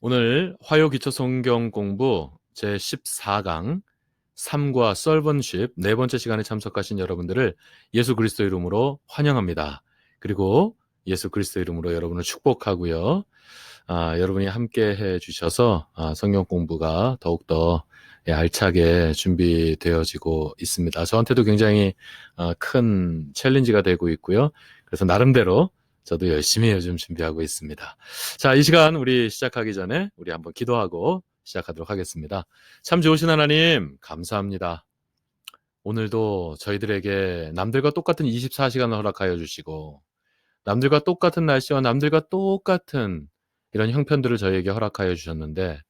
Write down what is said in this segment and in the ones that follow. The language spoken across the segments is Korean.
오늘 화요 기초 성경 공부 제14강 3과 서번십 네 번째 시간에 참석하신 여러분들을 예수 그리스도 이름으로 환영합니다. 그리고 예수 그리스도 이름으로 여러분을 축복하고요. 여러분이 함께 해 주셔서 성경 공부가 더욱더 알차게 준비되어지고 있습니다. 저한테도 굉장히 큰 챌린지가 되고 있고요. 그래서 나름대로 저도 열심히 요즘 준비하고 있습니다. 자, 이 시간 우리 시작하기 전에 우리 한번 기도하고 시작하도록 하겠습니다. 참 좋으신 하나님, 감사합니다. 오늘도 저희들에게 남들과 똑같은 24시간을 허락하여 주시고, 남들과 똑같은 날씨와 남들과 똑같은 이런 형편들을 저희에게 허락하여 주셨는데,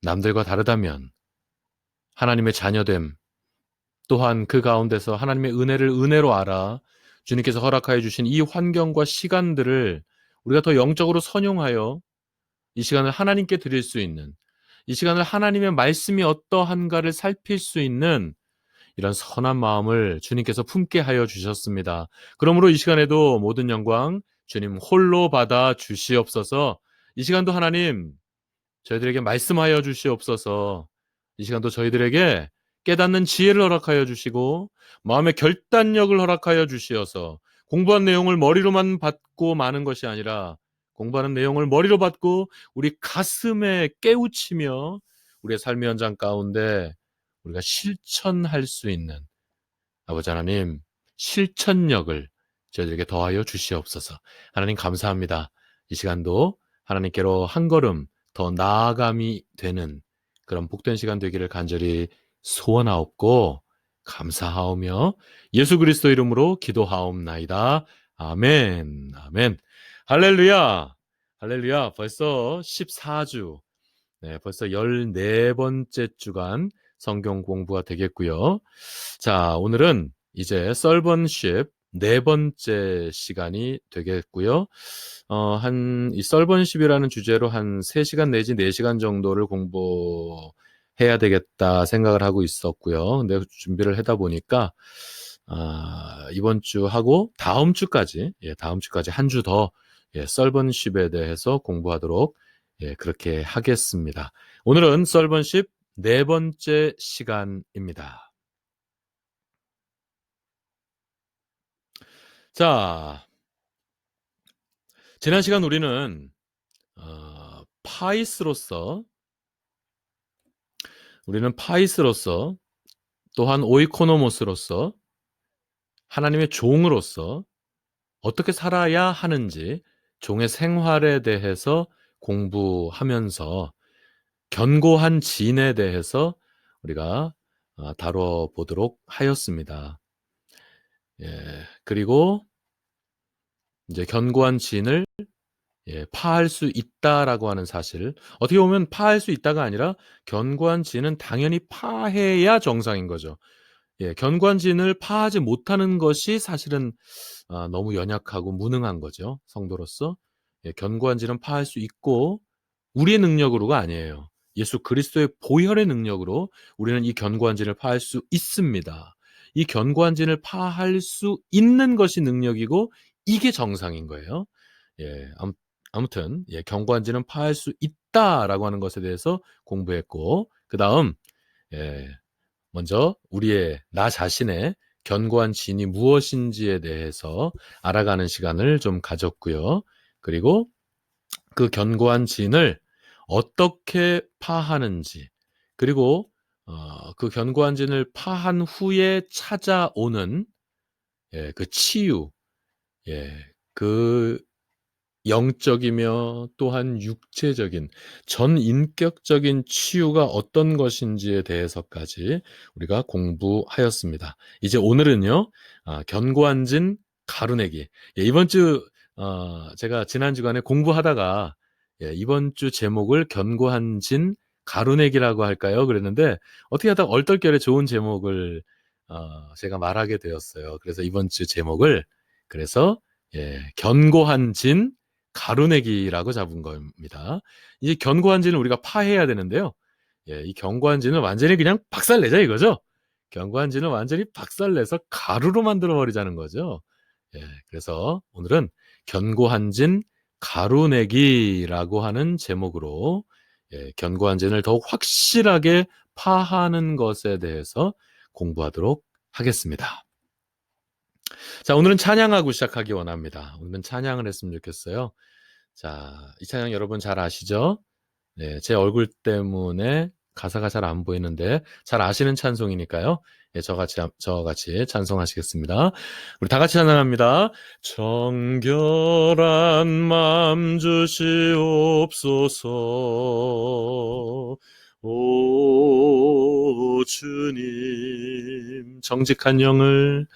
남들과 다르다면 하나님의 자녀됨, 또한 그 가운데서 하나님의 은혜를 은혜로 알아 주님께서 허락하여 주신 이 환경과 시간들을 우리가 더 영적으로 선용하여 이 시간을 하나님께 드릴 수 있는, 이 시간을 하나님의 말씀이 어떠한가를 살필 수 있는 이런 선한 마음을 주님께서 품게 하여 주셨습니다. 그러므로 이 시간에도 모든 영광 주님 홀로 받아 주시옵소서. 이 시간도 하나님 저희들에게 말씀하여 주시옵소서. 이 시간도 저희들에게 깨닫는 지혜를 허락하여 주시고 마음의 결단력을 허락하여 주시어서 공부한 내용을 머리로만 받고 마는 것이 아니라 공부하는 내용을 머리로 받고 우리 가슴에 깨우치며 우리의 삶의 현장 가운데 우리가 실천할 수 있는 아버지 하나님 실천력을 저희들에게 더하여 주시옵소서. 하나님 감사합니다. 이 시간도 하나님께로 한 걸음 더 나아감이 되는 그런 복된 시간 되기를 간절히 소원하옵고 감사하오며 예수 그리스도 이름으로 기도하옵나이다. 아멘. 아멘. 할렐루야. 할렐루야. 벌써 14주. 네, 벌써 14번째 주간 성경 공부가 되겠고요. 자, 오늘은 이제 서번십 네 번째 시간이 되겠고요. 이 서번십이라는 주제로 한 3시간 내지 4시간 정도를 공부해야 되겠다 생각을 하고 있었고요. 근데 준비를 하다 보니까, 이번 주 하고 다음 주까지 한 주 더, 서번십에 대해서 공부하도록, 그렇게 하겠습니다. 오늘은 서번십 네 번째 시간입니다. 자, 지난 시간 우리는 파이스로서 또한 오이코노모스로서 하나님의 종으로서 어떻게 살아야 하는지 종의 생활에 대해서 공부하면서 견고한 진에 대해서 우리가 다뤄보도록 하였습니다. 그리고 이제 견고한 진을 파할 수 있다라고 하는 사실. 어떻게 보면 파할 수 있다가 아니라 견고한 진은 당연히 파해야 정상인 거죠. 견고한 진을 파하지 못하는 것이 사실은 너무 연약하고 무능한 거죠. 성도로서. 견고한 진은 파할 수 있고 우리의 능력으로가 아니에요. 예수 그리스도의 보혈의 능력으로 우리는 이 견고한 진을 파할 수 있습니다. 이 견고한 진을 파할 수 있는 것이 능력이고 이게 정상인 거예요. 아무튼 견고한 진은 파할 수 있다라고 하는 것에 대해서 공부했고 그 다음 먼저 나 자신의 견고한 진이 무엇인지에 대해서 알아가는 시간을 좀 가졌고요. 그리고 그 견고한 진을 어떻게 파하는지, 그리고 그 견고한 진을 파한 후에 찾아오는 그 치유, 그 영적이며 또한 육체적인 전인격적인 치유가 어떤 것인지에 대해서까지 우리가 공부하였습니다. 이제 오늘은요, 견고한 진 가루내기. 이번 주 제가 지난 주간에 공부하다가 이번 주 제목을 견고한 진 가루내기라고 할까요? 그랬는데 어떻게 하다 얼떨결에 좋은 제목을 제가 말하게 되었어요. 그래서 이번 주 제목을 그래서 견고한 진 가루내기라고 잡은 겁니다. 이 견고한 진을 우리가 파해야 되는데요. 이 견고한 진을 완전히 그냥 박살내자 이거죠. 견고한 진을 완전히 박살내서 가루로 만들어 버리자는 거죠. 그래서 오늘은 견고한 진 가루내기라고 하는 제목으로 견고한 진을 더욱 확실하게 파하는 것에 대해서 공부하도록 하겠습니다. 자, 오늘은 찬양하고 시작하기 원합니다. 오늘은 찬양을 했으면 좋겠어요. 자, 이 찬양 여러분 잘 아시죠? 네, 제 얼굴 때문에 가사가 잘 안 보이는데 잘 아시는 찬송이니까요. 저같이 찬송하시겠습니다. 우리 다 같이 찬양합니다. 정결한 맘 주시옵소서. 오 주님, 정직한 영을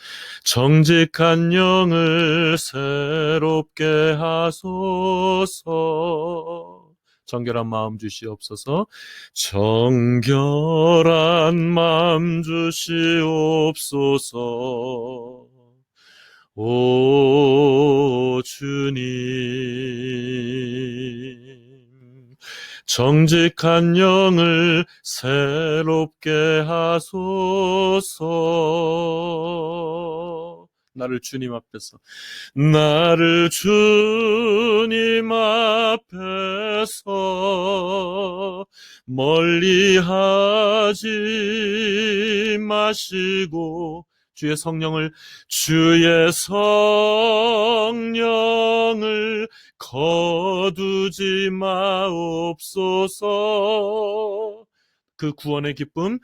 새롭게 하소서. 정결한 마음 주시옵소서. 정결한 마음 주시옵소서. 오 주님, 정직한 영을 새롭게 하소서. 나를 주님 앞에서 멀리하지 마시고 주의 성령을 거두지 마옵소서. 그 구원의 기쁨,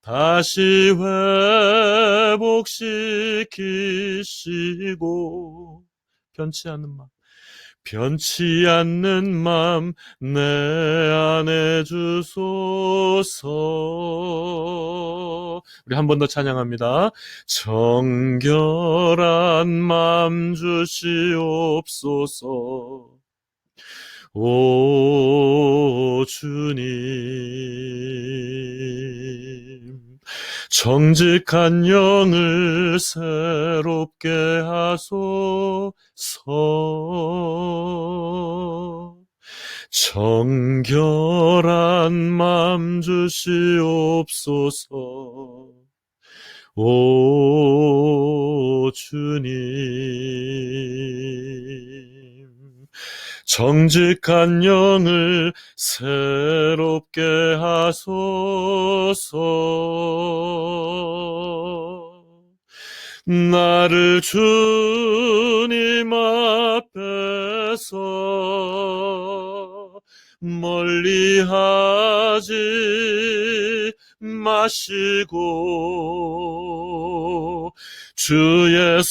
다시 회복시키시고 변치 않는 맘 내 안에 주소서. 우리 한 번 더 찬양합니다. 정결한 맘 주시옵소서. 오 주님, 정직한 영을 새롭게 하소서. 정결한 맘 주시옵소서. 오 주님, 정직한 영을 새롭게 하소서. 나를 주님 앞에서 멀리하지 마시고 주의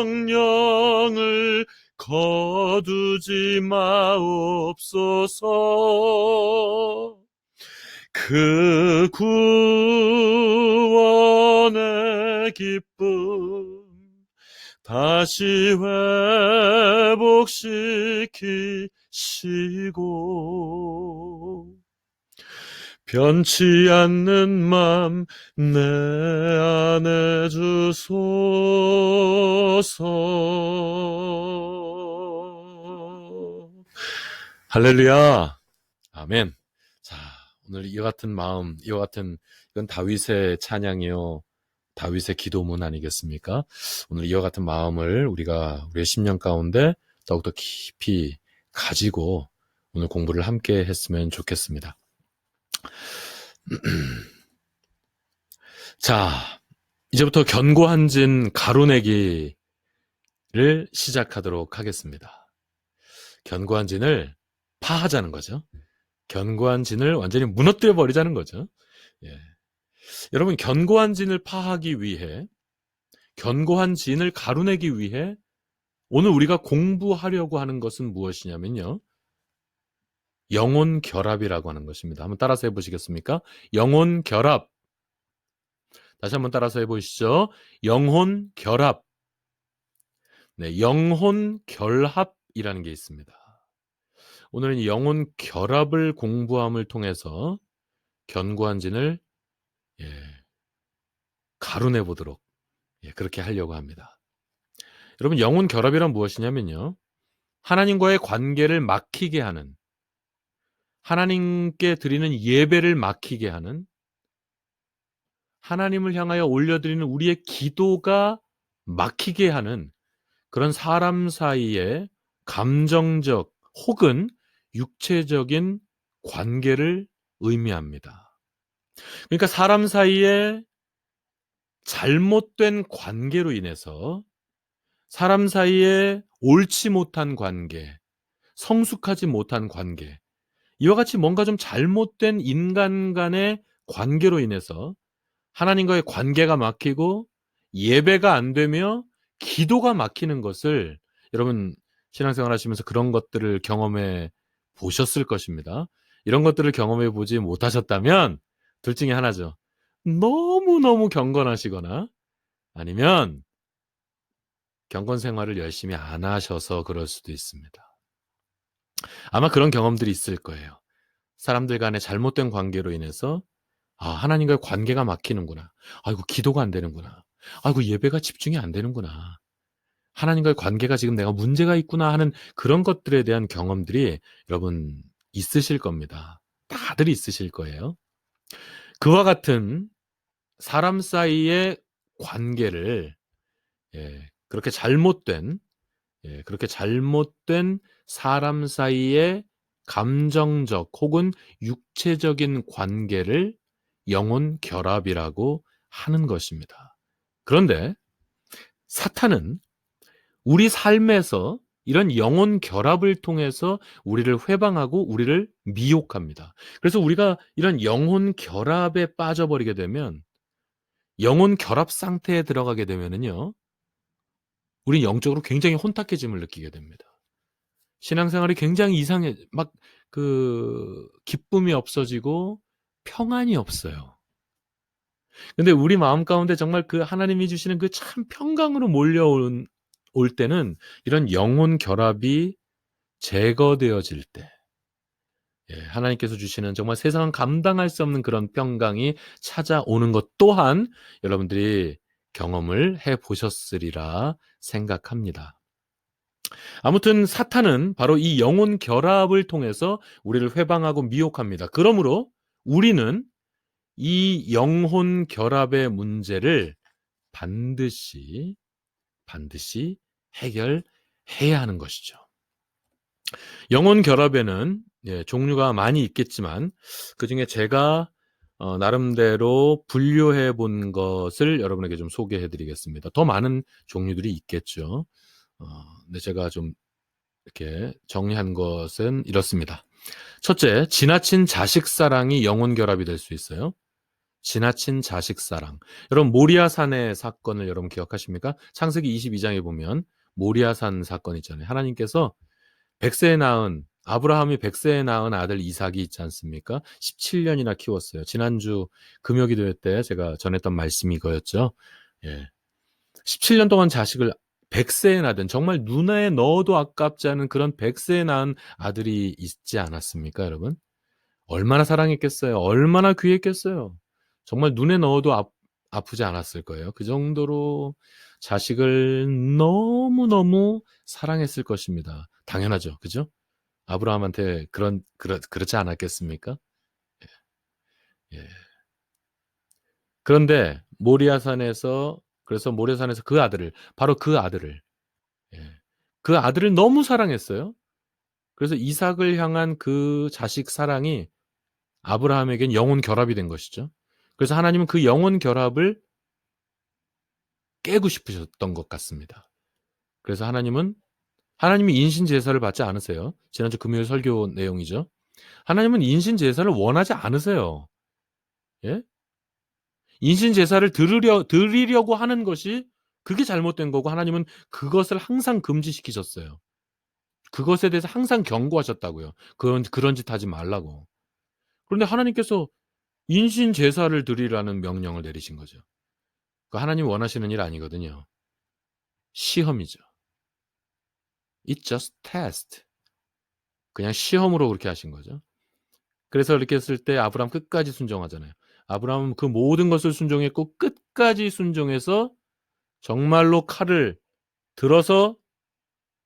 성령을 거두지 마옵소서. 그 구원의 기쁨 다시 회복시키시고 변치 않는 맘 내 안에 주소서. 할렐루야. 아멘. 자, 오늘 이와 같은 마음, 이건 다윗의 찬양이요, 다윗의 기도문 아니겠습니까? 오늘 이와 같은 마음을 우리의 심령 가운데 더욱더 깊이 가지고 오늘 공부를 함께 했으면 좋겠습니다. 자, 이제부터 견고한 진 가루내기를 시작하도록 하겠습니다. 견고한 진을 파하자는 거죠. 견고한 진을 완전히 무너뜨려 버리자는 거죠. 예. 여러분, 견고한 진을 파하기 위해, 견고한 진을 가루내기 위해 오늘 우리가 공부하려고 하는 것은 무엇이냐면요, 영혼 결합이라고 하는 것입니다. 한번 따라서 해보시겠습니까? 영혼 결합. 다시 한번 따라서 해보시죠. 영혼 결합. 네, 영혼 결합이라는 게 있습니다. 오늘은 이 영혼 결합을 공부함을 통해서 견고한 진을 가루내 보도록 그렇게 하려고 합니다. 여러분, 영혼 결합이란 무엇이냐면요, 하나님과의 관계를 막히게 하는, 하나님께 드리는 예배를 막히게 하는, 하나님을 향하여 올려드리는 우리의 기도가 막히게 하는 그런 사람 사이의 감정적 혹은 육체적인 관계를 의미합니다. 그러니까 사람 사이에 잘못된 관계로 인해서 사람 사이에 옳지 못한 관계, 성숙하지 못한 관계, 이와 같이 뭔가 좀 잘못된 인간 간의 관계로 인해서 하나님과의 관계가 막히고 예배가 안 되며 기도가 막히는 것을 여러분 신앙생활 하시면서 그런 것들을 경험해 보셨을 것입니다. 이런 것들을 경험해 보지 못하셨다면 둘 중에 하나죠. 너무너무 경건하시거나 아니면 경건 생활을 열심히 안 하셔서 그럴 수도 있습니다. 아마 그런 경험들이 있을 거예요. 사람들 간의 잘못된 관계로 인해서 하나님과의 관계가 막히는구나. 아이고 기도가 안 되는구나. 아이고 예배가 집중이 안 되는구나. 하나님과의 관계가 지금 내가 문제가 있구나 하는 그런 것들에 대한 경험들이 여러분 있으실 겁니다. 다들 있으실 거예요. 그와 같은 사람 사이의 관계를 그렇게 잘못된 사람 사이의 감정적 혹은 육체적인 관계를 영혼 결합이라고 하는 것입니다. 그런데 사탄은 우리 삶에서 이런 영혼 결합을 통해서 우리를 회방하고 우리를 미혹합니다. 그래서 우리가 이런 영혼 결합에 빠져버리게 되면 영혼 결합 상태에 들어가게 되면은요, 우리 영적으로 굉장히 혼탁해짐을 느끼게 됩니다. 신앙생활이 굉장히 이상해, 기쁨이 없어지고 평안이 없어요. 근데 우리 마음 가운데 정말 그 하나님이 주시는 그 참 평강으로 올 때는 이런 영혼 결합이 제거되어질 때, 하나님께서 주시는 정말 세상은 감당할 수 없는 그런 평강이 찾아오는 것 또한 여러분들이 경험을 해 보셨으리라 생각합니다. 아무튼 사탄은 바로 이 영혼 결합을 통해서 우리를 회방하고 미혹합니다. 그러므로 우리는 이 영혼 결합의 문제를 반드시 해결해야 하는 것이죠. 영혼 결합에는 종류가 많이 있겠지만 그중에 제가 나름대로 분류해 본 것을 여러분에게 좀 소개해 드리겠습니다. 더 많은 종류들이 있겠죠. 근데 제가 좀 이렇게 정리한 것은 이렇습니다. 첫째, 지나친 자식 사랑이 영혼 결합이 될 수 있어요. 지나친 자식 사랑. 여러분 모리아산의 사건을 여러분 기억하십니까? 창세기 22장에 보면 모리아산 사건 있잖아요. 하나님께서 아브라함이 100세에 낳은 아들 이삭이 있지 않습니까? 17년이나 키웠어요. 지난주 금요기도회 때 제가 전했던 말씀이 이거였죠. 17년 동안 자식을 100세에 낳은 정말 눈에 넣어도 아깝지 않은 그런 100세에 낳은 아들이 있지 않았습니까, 여러분? 얼마나 사랑했겠어요? 얼마나 귀했겠어요? 정말 눈에 넣어도 아프지 않았을 거예요. 그 정도로 자식을 너무너무 사랑했을 것입니다. 당연하죠. 그죠? 아브라함한테 그렇지 않았겠습니까? 예. 그런데 그래서 모리아산에서 바로 그 아들을, 예. 그 아들을 너무 사랑했어요. 그래서 이삭을 향한 그 자식 사랑이 아브라함에겐 영혼 결합이 된 것이죠. 그래서 하나님은 그 영혼 결합을 깨고 싶으셨던 것 같습니다. 그래서 하나님이 인신 제사를 받지 않으세요. 지난주 금요일 설교 내용이죠. 하나님은 인신 제사를 원하지 않으세요. 예? 인신 제사를 드리려고 하는 것이 그게 잘못된 거고 하나님은 그것을 항상 금지시키셨어요. 그것에 대해서 항상 경고하셨다고요. 그런 짓 하지 말라고. 그런데 하나님께서 인신 제사를 드리라는 명령을 내리신 거죠. 그 하나님 원하시는 일 아니거든요. 시험이죠. It's just test. 그냥 시험으로 그렇게 하신 거죠. 그래서 이렇게 했을 때 아브라함 끝까지 순종하잖아요. 아브라함은 그 모든 것을 순종했고 끝까지 순종해서 정말로 칼을 들어서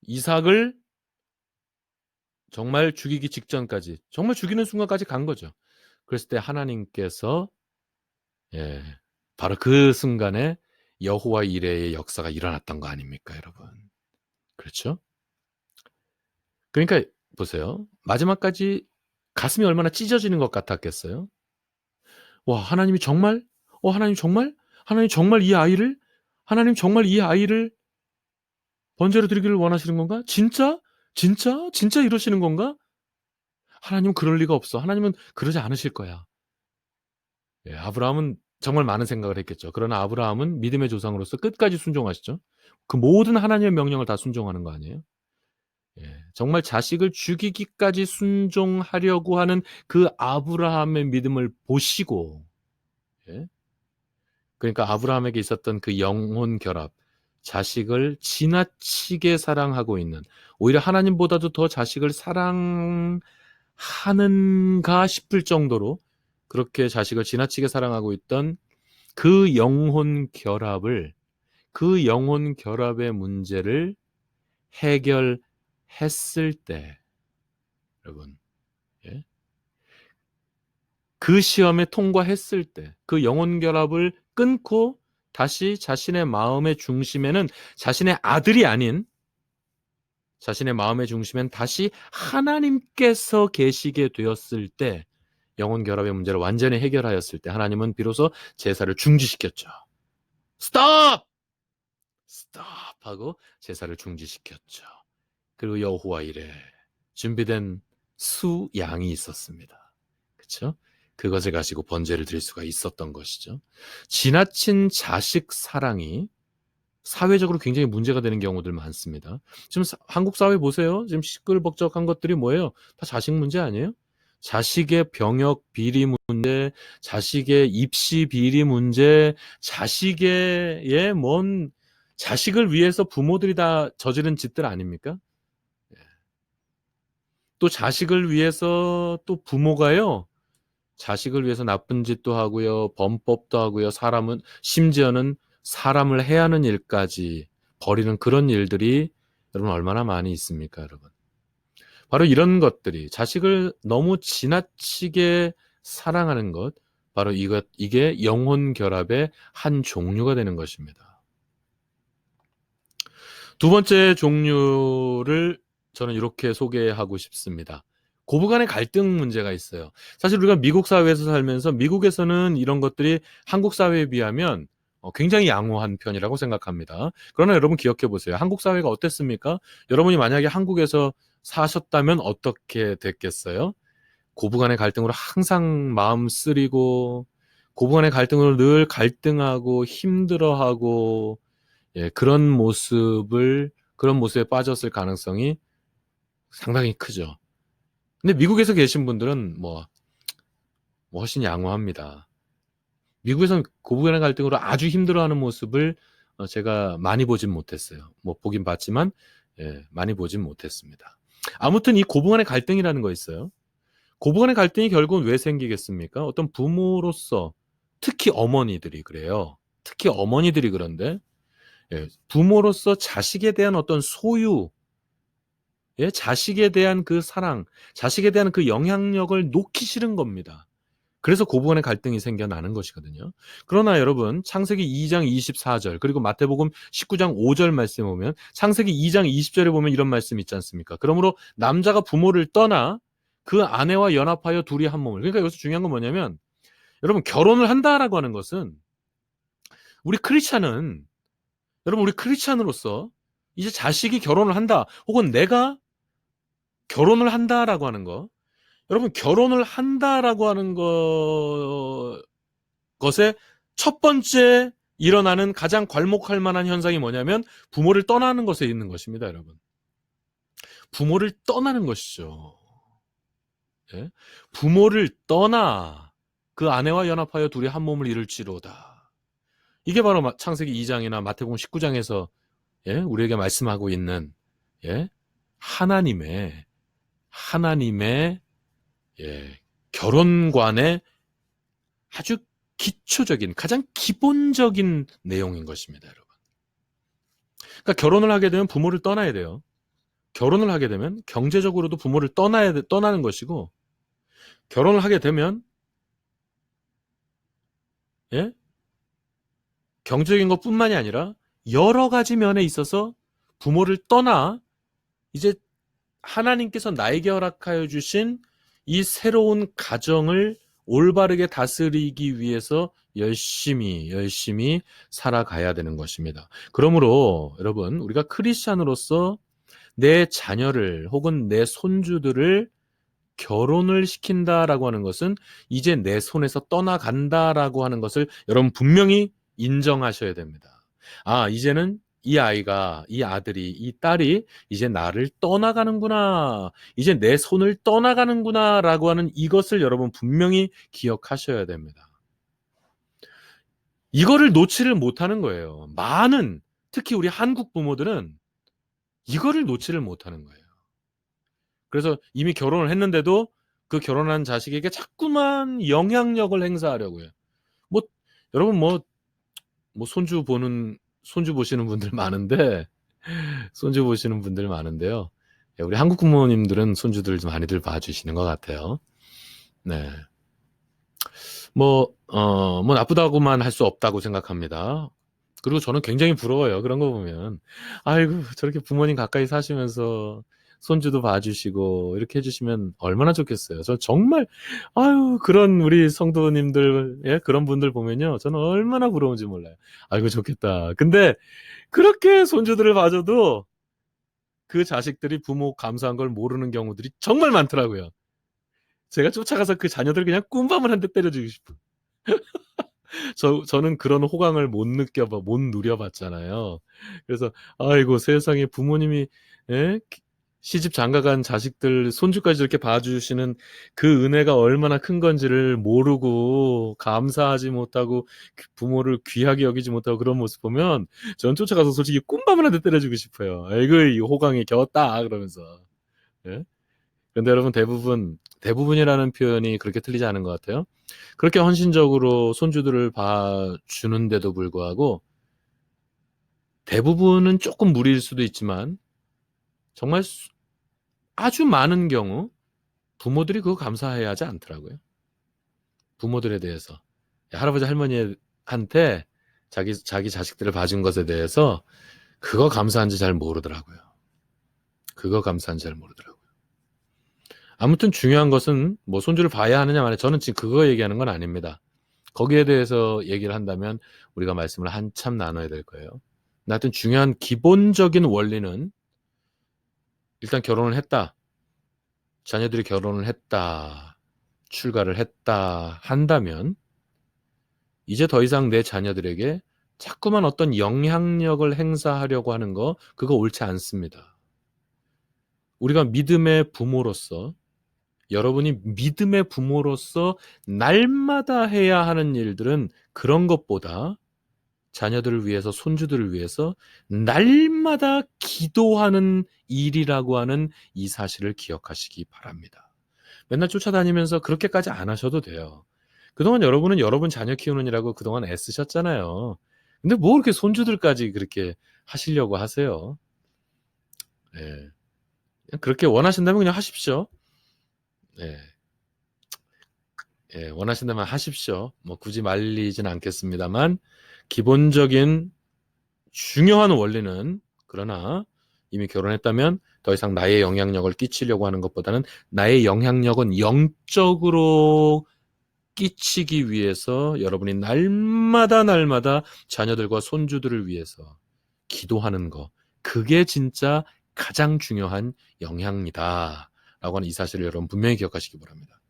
이삭을 정말 죽이기 직전까지, 정말 죽이는 순간까지 간 거죠. 그랬을 때 하나님께서 예, 바로 그 순간에 여호와 이레의 역사가 일어났던 거 아닙니까, 여러분? 그렇죠? 그러니까 보세요. 마지막까지 가슴이 얼마나 찢어지는 것 같았겠어요? 와, 하나님이 정말? 하나님 정말? 하나님 정말 이 아이를? 하나님 정말 이 아이를 번제로 드리기를 원하시는 건가? 진짜? 진짜? 진짜 이러시는 건가? 하나님은 그럴 리가 없어. 하나님은 그러지 않으실 거야. 예, 아브라함은 정말 많은 생각을 했겠죠. 그러나 아브라함은 믿음의 조상으로서 끝까지 순종하시죠. 그 모든 하나님의 명령을 다 순종하는 거 아니에요? 예, 정말 자식을 죽이기까지 순종하려고 하는 그 아브라함의 믿음을 보시고, 예, 그러니까 아브라함에게 있었던 그 영혼 결합, 자식을 지나치게 사랑하고 있는, 오히려 하나님보다도 더 자식을 사랑하는가 싶을 정도로 그렇게 자식을 지나치게 사랑하고 있던 그 영혼 결합을, 그 영혼 결합의 문제를 해결했을 때, 여러분, 예? 그 시험에 통과했을 때, 그 영혼 결합을 끊고 다시 자신의 마음의 중심에는 자신의 아들이 아닌, 자신의 마음의 중심엔 다시 하나님께서 계시게 되었을 때, 영혼 결합의 문제를 완전히 해결하였을 때 하나님은 비로소 제사를 중지시켰죠. 스톱! 스톱! 하고 제사를 중지시켰죠. 그리고 여호와 이레 준비된 수 양이 있었습니다. 그렇죠? 그것을 가지고 번제를 드릴 수가 있었던 것이죠. 지나친 자식 사랑이 사회적으로 굉장히 문제가 되는 경우들 많습니다. 지금 한국 사회 보세요. 지금 시끌벅적한 것들이 뭐예요? 다 자식 문제 아니에요? 자식의 병역 비리 문제, 자식의 입시 비리 문제, 자식의 뭔 자식을 위해서 부모들이 다 저지른 짓들 아닙니까? 또 자식을 위해서 또 부모가요. 자식을 위해서 나쁜 짓도 하고요. 범법도 하고요. 사람은 심지어는 사람을 해하는 일까지 벌이는 그런 일들이 여러분 얼마나 많이 있습니까, 여러분? 바로 이런 것들이 자식을 너무 지나치게 사랑하는 것, 바로 이게 영혼 결합의 한 종류가 되는 것입니다. 두 번째 종류를 저는 이렇게 소개하고 싶습니다. 고부간의 갈등 문제가 있어요. 사실 우리가 미국 사회에서 살면서 미국에서는 이런 것들이 한국 사회에 비하면 굉장히 양호한 편이라고 생각합니다. 그러나 여러분 기억해 보세요. 한국 사회가 어땠습니까? 여러분이 만약에 한국에서 사셨다면 어떻게 됐겠어요? 고부간의 갈등으로 항상 마음 쓰리고 고부간의 갈등으로 늘 갈등하고 힘들어하고 예, 그런 모습에 빠졌을 가능성이 상당히 크죠. 근데 미국에서 계신 분들은 뭐 훨씬 양호합니다. 미국에서는 고부간의 갈등으로 아주 힘들어하는 모습을 제가 많이 보진 못했어요. 뭐 보긴 봤지만 예, 많이 보진 못했습니다. 아무튼 이 고부간의 갈등이라는 거 있어요. 고부간의 갈등이 결국은 왜 생기겠습니까? 어떤 부모로서 특히 어머니들이 그래요. 특히 어머니들이 그런데 예, 부모로서 자식에 대한 어떤 소유, 예, 자식에 대한 그 사랑, 자식에 대한 그 영향력을 놓기 싫은 겁니다. 그래서 고부간의 갈등이 생겨나는 것이거든요. 그러나 여러분 창세기 2장 24절 그리고 마태복음 19장 5절 말씀에 보면 창세기 2장 20절에 보면 이런 말씀이 있지 않습니까? 그러므로 남자가 부모를 떠나 그 아내와 연합하여 둘이 한 몸을. 그러니까 여기서 중요한 건 뭐냐면 여러분 결혼을 한다라고 하는 것은 우리 크리스찬은 여러분 우리 크리스찬으로서 이제 자식이 결혼을 한다 혹은 내가 결혼을 한다라고 하는 거 여러분 결혼을 한다라고 하는 것의 첫 번째 일어나는 가장 괄목할 만한 현상이 뭐냐면 부모를 떠나는 것에 있는 것입니다, 여러분. 부모를 떠나는 것이죠. 예? 부모를 떠나 그 아내와 연합하여 둘이 한 몸을 이룰지로다. 이게 바로 창세기 2장이나 마태복음 19장에서 예? 우리에게 말씀하고 있는 예? 하나님의 예, 결혼관의 아주 기초적인 가장 기본적인 내용인 것입니다, 여러분. 그러니까 결혼을 하게 되면 부모를 떠나야 돼요. 결혼을 하게 되면 경제적으로도 부모를 떠나는 것이고 결혼을 하게 되면 예? 경제적인 것뿐만이 아니라 여러 가지 면에 있어서 부모를 떠나 이제 하나님께서 나에게 허락하여 주신 이 새로운 가정을 올바르게 다스리기 위해서 열심히 살아가야 되는 것입니다. 그러므로 여러분, 우리가 크리스찬으로서 내 자녀를 혹은 내 손주들을 결혼을 시킨다라고 하는 것은 이제 내 손에서 떠나간다라고 하는 것을 여러분 분명히 인정하셔야 됩니다. 아, 이제는 이 아이가, 이 아들이, 이 딸이 이제 나를 떠나가는구나. 이제 내 손을 떠나가는구나. 라고 하는 이것을 여러분 분명히 기억하셔야 됩니다. 이거를 놓지를 못하는 거예요. 많은, 특히 우리 한국 부모들은 이거를 놓지를 못하는 거예요. 그래서 이미 결혼을 했는데도 그 결혼한 자식에게 자꾸만 영향력을 행사하려고 해요. 뭐, 여러분 손주 보시는 분들 많은데, 손주 보시는 분들 많은데요. 우리 한국 부모님들은 손주들 좀 많이들 봐주시는 것 같아요. 네. 뭐 나쁘다고만 할 수 없다고 생각합니다. 그리고 저는 굉장히 부러워요. 그런 거 보면. 아이고, 저렇게 부모님 가까이 사시면서 손주도 봐주시고, 이렇게 해주시면 얼마나 좋겠어요. 저 정말, 아유, 그런 우리 성도님들, 예, 그런 분들 보면요. 저는 얼마나 부러운지 몰라요. 아이고, 좋겠다. 근데, 그렇게 손주들을 봐줘도 그 자식들이 부모 감사한 걸 모르는 경우들이 정말 많더라고요. 제가 쫓아가서 그 자녀들 그냥 꿈밤을 한 대 때려주고 싶어. 저는 그런 호강을 못 누려봤잖아요. 그래서, 아이고, 세상에 부모님이, 예? 시집 장가간 자식들, 손주까지 이렇게 봐주시는 그 은혜가 얼마나 큰 건지를 모르고, 감사하지 못하고, 부모를 귀하게 여기지 못하고 그런 모습 보면, 전 쫓아가서 솔직히 꿈밤을 한 대 때려주고 싶어요. 아이고, 이 호강이 겨웠다, 그러면서. 예? 근데 여러분 대부분이라는 표현이 그렇게 틀리지 않은 것 같아요. 그렇게 헌신적으로 손주들을 봐주는데도 불구하고 대부분은 조금 무리일 수도 있지만 정말 아주 많은 경우 부모들이 그거 감사해야 하지 않더라고요. 부모들에 대해서. 할아버지 할머니한테 자기 자식들을 봐준 것에 대해서 그거 감사한지 잘 모르더라고요. 그거 감사한지 잘 모르더라고요. 아무튼 중요한 것은 뭐 손주를 봐야 하느냐 말이야. 저는 지금 그거 얘기하는 건 아닙니다. 거기에 대해서 얘기를 한다면 우리가 말씀을 한참 나눠야 될 거예요. 하여튼 중요한 기본적인 원리는 일단 결혼을 했다. 자녀들이 결혼을 했다. 출가를 했다. 한다면 이제 더 이상 내 자녀들에게 자꾸만 어떤 영향력을 행사하려고 하는 거 그거 옳지 않습니다. 우리가 믿음의 부모로서 여러분이 믿음의 부모로서 날마다 해야 하는 일들은 그런 것보다 자녀들을 위해서, 손주들을 위해서 날마다 기도하는 일이라고 하는 이 사실을 기억하시기 바랍니다. 맨날 쫓아다니면서 그렇게까지 안 하셔도 돼요. 그동안 여러분은 여러분 자녀 키우는 일하고 그동안 애쓰셨잖아요. 근데 뭐 그렇게 손주들까지 그렇게 하시려고 하세요? 예. 그렇게 원하신다면 그냥 하십시오. 예. 예, 원하신다면 하십시오. 뭐 굳이 말리진 않겠습니다만 기본적인 중요한 원리는 그러나 이미 결혼했다면 더 이상 나의 영향력을 끼치려고 하는 것보다는 나의 영향력은 영적으로 끼치기 위해서 여러분이 날마다 자녀들과 손주들을 위해서 기도하는 거. 그게 진짜 가장 중요한 영향이다. 라고 하는 이 사실을 여러분 분명히 기억하시기 바랍니다.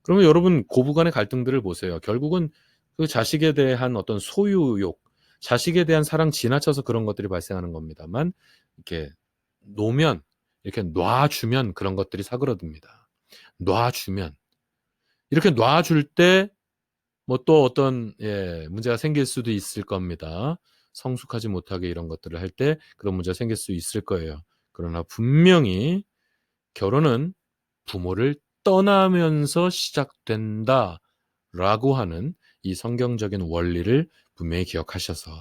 그러면 여러분 고부간의 갈등들을 보세요. 결국은 그 자식에 대한 어떤 소유욕, 자식에 대한 사랑 지나쳐서 그런 것들이 발생하는 겁니다만 이렇게 놓으면 이렇게 놔주면 그런 것들이 사그러듭니다. 놔주면 이렇게 놔줄 때 뭐 또 어떤 문제가 생길 수도 있을 겁니다. 성숙하지 못하게 이런 것들을 할 때 그런 문제가 생길 수 있을 거예요. 그러나 분명히 결혼은 부모를 떠나면서 시작된다라고 하는 이 성경적인 원리를 분명히 기억하셔서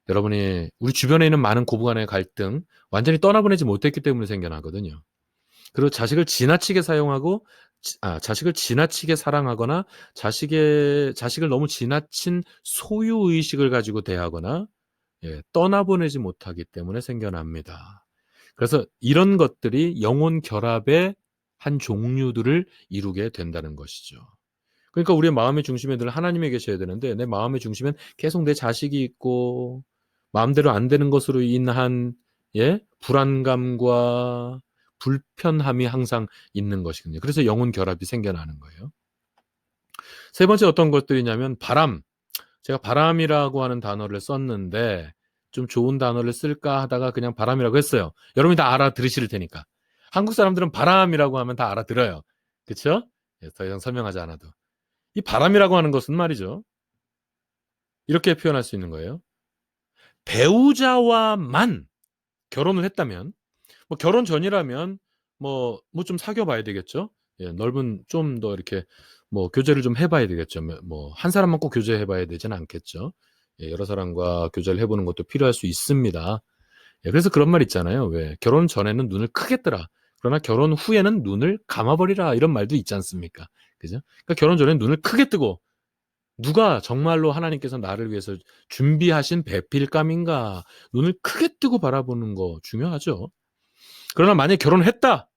여러분이 우리 주변에 있는 많은 고부간의 갈등 완전히 떠나보내지 못했기 때문에 생겨나거든요. 그리고 자식을 지나치게 사용하고 자식을 지나치게 사랑하거나 자식을 너무 지나친 소유 의식을 가지고 대하거나 떠나보내지 못하기 때문에 생겨납니다. 그래서 이런 것들이 영혼 결합의 한 종류들을 이루게 된다는 것이죠. 그러니까 우리의 마음의 중심에 늘 하나님이 계셔야 되는데 내 마음의 중심엔 계속 내 자식이 있고 마음대로 안 되는 것으로 인한 불안감과 불편함이 항상 있는 것이거든요. 그래서 영혼 결합이 생겨나는 거예요. 세 번째 어떤 것들이냐면 바람. 제가 바람이라고 하는 단어를 썼는데 좀 좋은 단어를 쓸까 하다가 그냥 바람이라고 했어요. 여러분이 다 알아들으실 테니까. 한국 사람들은 바람이라고 하면 다 알아들어요. 그렇죠? 더 이상 설명하지 않아도. 이 바람이라고 하는 것은 말이죠. 이렇게 표현할 수 있는 거예요. 배우자와만 결혼을 했다면 뭐 결혼 전이라면 뭐 좀 사귀어 봐야 되겠죠. 넓은 좀 더 이렇게 뭐 교제를 좀 해봐야 되겠죠. 뭐 한 사람만 꼭 교제해 봐야 되지는 않겠죠. 여러 사람과 교제를 해보는 것도 필요할 수 있습니다. 그래서 그런 말 있잖아요. 왜 결혼 전에는 눈을 크게 뜨라. 그러나 결혼 후에는 눈을 감아버리라. 이런 말도 있지 않습니까? 그죠? 그러니까 결혼 전에는 눈을 크게 뜨고 누가 정말로 하나님께서 나를 위해서 준비하신 배필감인가 눈을 크게 뜨고 바라보는 거 중요하죠. 그러나 만약에 결혼을 했다.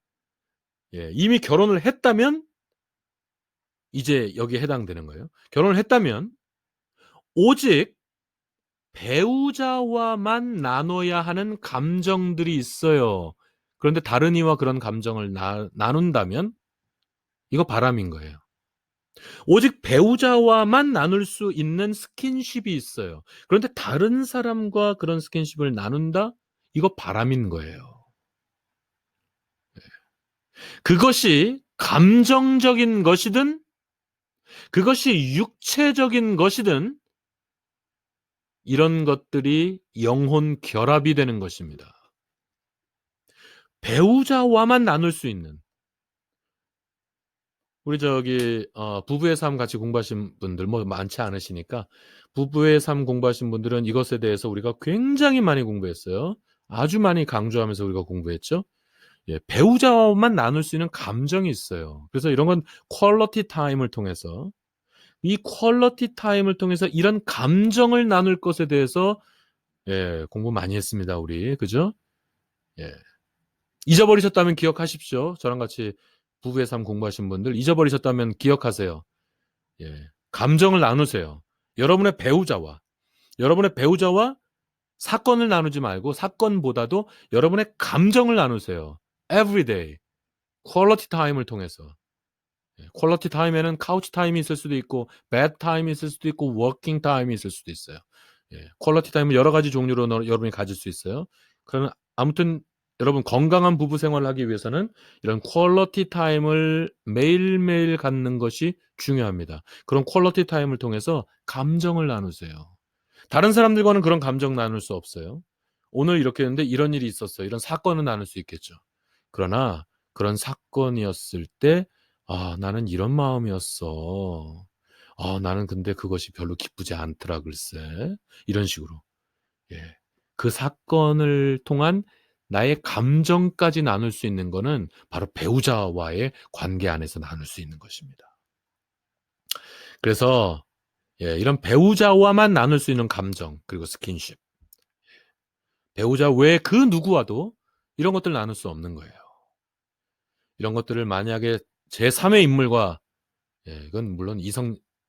이미 결혼을 했다면 이제 여기에 해당되는 거예요. 결혼을 했다면 오직 배우자와만 나눠야 하는 감정들이 있어요. 그런데 다른 이와 그런 감정을 나눈다면 이거 바람인 거예요. 오직 배우자와만 나눌 수 있는 스킨십이 있어요. 그런데 다른 사람과 그런 스킨십을 나눈다? 이거 바람인 거예요. 그것이 감정적인 것이든 그것이 육체적인 것이든 이런 것들이 영혼 결합이 되는 것입니다. 배우자와만 나눌 수 있는 우리 부부의 삶 같이 공부하신 분들 뭐 많지 않으시니까 부부의 삶 공부하신 분들은 이것에 대해서 우리가 굉장히 많이 공부했어요. 아주 많이 강조하면서 우리가 공부했죠. 배우자와만 나눌 수 있는 감정이 있어요. 그래서 이런 건 퀄리티 타임을 통해서 이 퀄리티 타임을 통해서 이런 감정을 나눌 것에 대해서 공부 많이 했습니다. 우리 그죠? 잊어버리셨다면 기억하십시오. 저랑 같이 부부의 삶 공부하신 분들 잊어버리셨다면 기억하세요. 감정을 나누세요. 여러분의 배우자와 사건을 나누지 말고 사건보다도 여러분의 감정을 나누세요. Everyday 퀄리티 타임을 통해서. 퀄리티 타임에는 카우치 타임이 있을 수도 있고 배드 타임이 있을 수도 있고 워킹 타임이 있을 수도 있어요. 퀄리티 타임은 여러 가지 종류로 여러분이 가질 수 있어요. 그러나 아무튼 여러분 건강한 부부 생활을 하기 위해서는 이런 퀄리티 타임을 매일매일 갖는 것이 중요합니다. 그런 퀄리티 타임을 통해서 감정을 나누세요. 다른 사람들과는 그런 감정 나눌 수 없어요. 오늘 이렇게 했는데 이런 일이 있었어요. 이런 사건은 나눌 수 있겠죠. 그러나 그런 사건이었을 때 나는 이런 마음이었어. 나는 근데 그것이 별로 기쁘지 않더라 글쎄. 이런 식으로. 그 사건을 통한 나의 감정까지 나눌 수 있는 거는 바로 배우자와의 관계 안에서 나눌 수 있는 것입니다. 그래서 이런 배우자와만 나눌 수 있는 감정 그리고 스킨십. 배우자 외에 그 누구와도 이런 것들 나눌 수 없는 거예요. 이런 것들을 만약에 제3의 인물과 이건 물론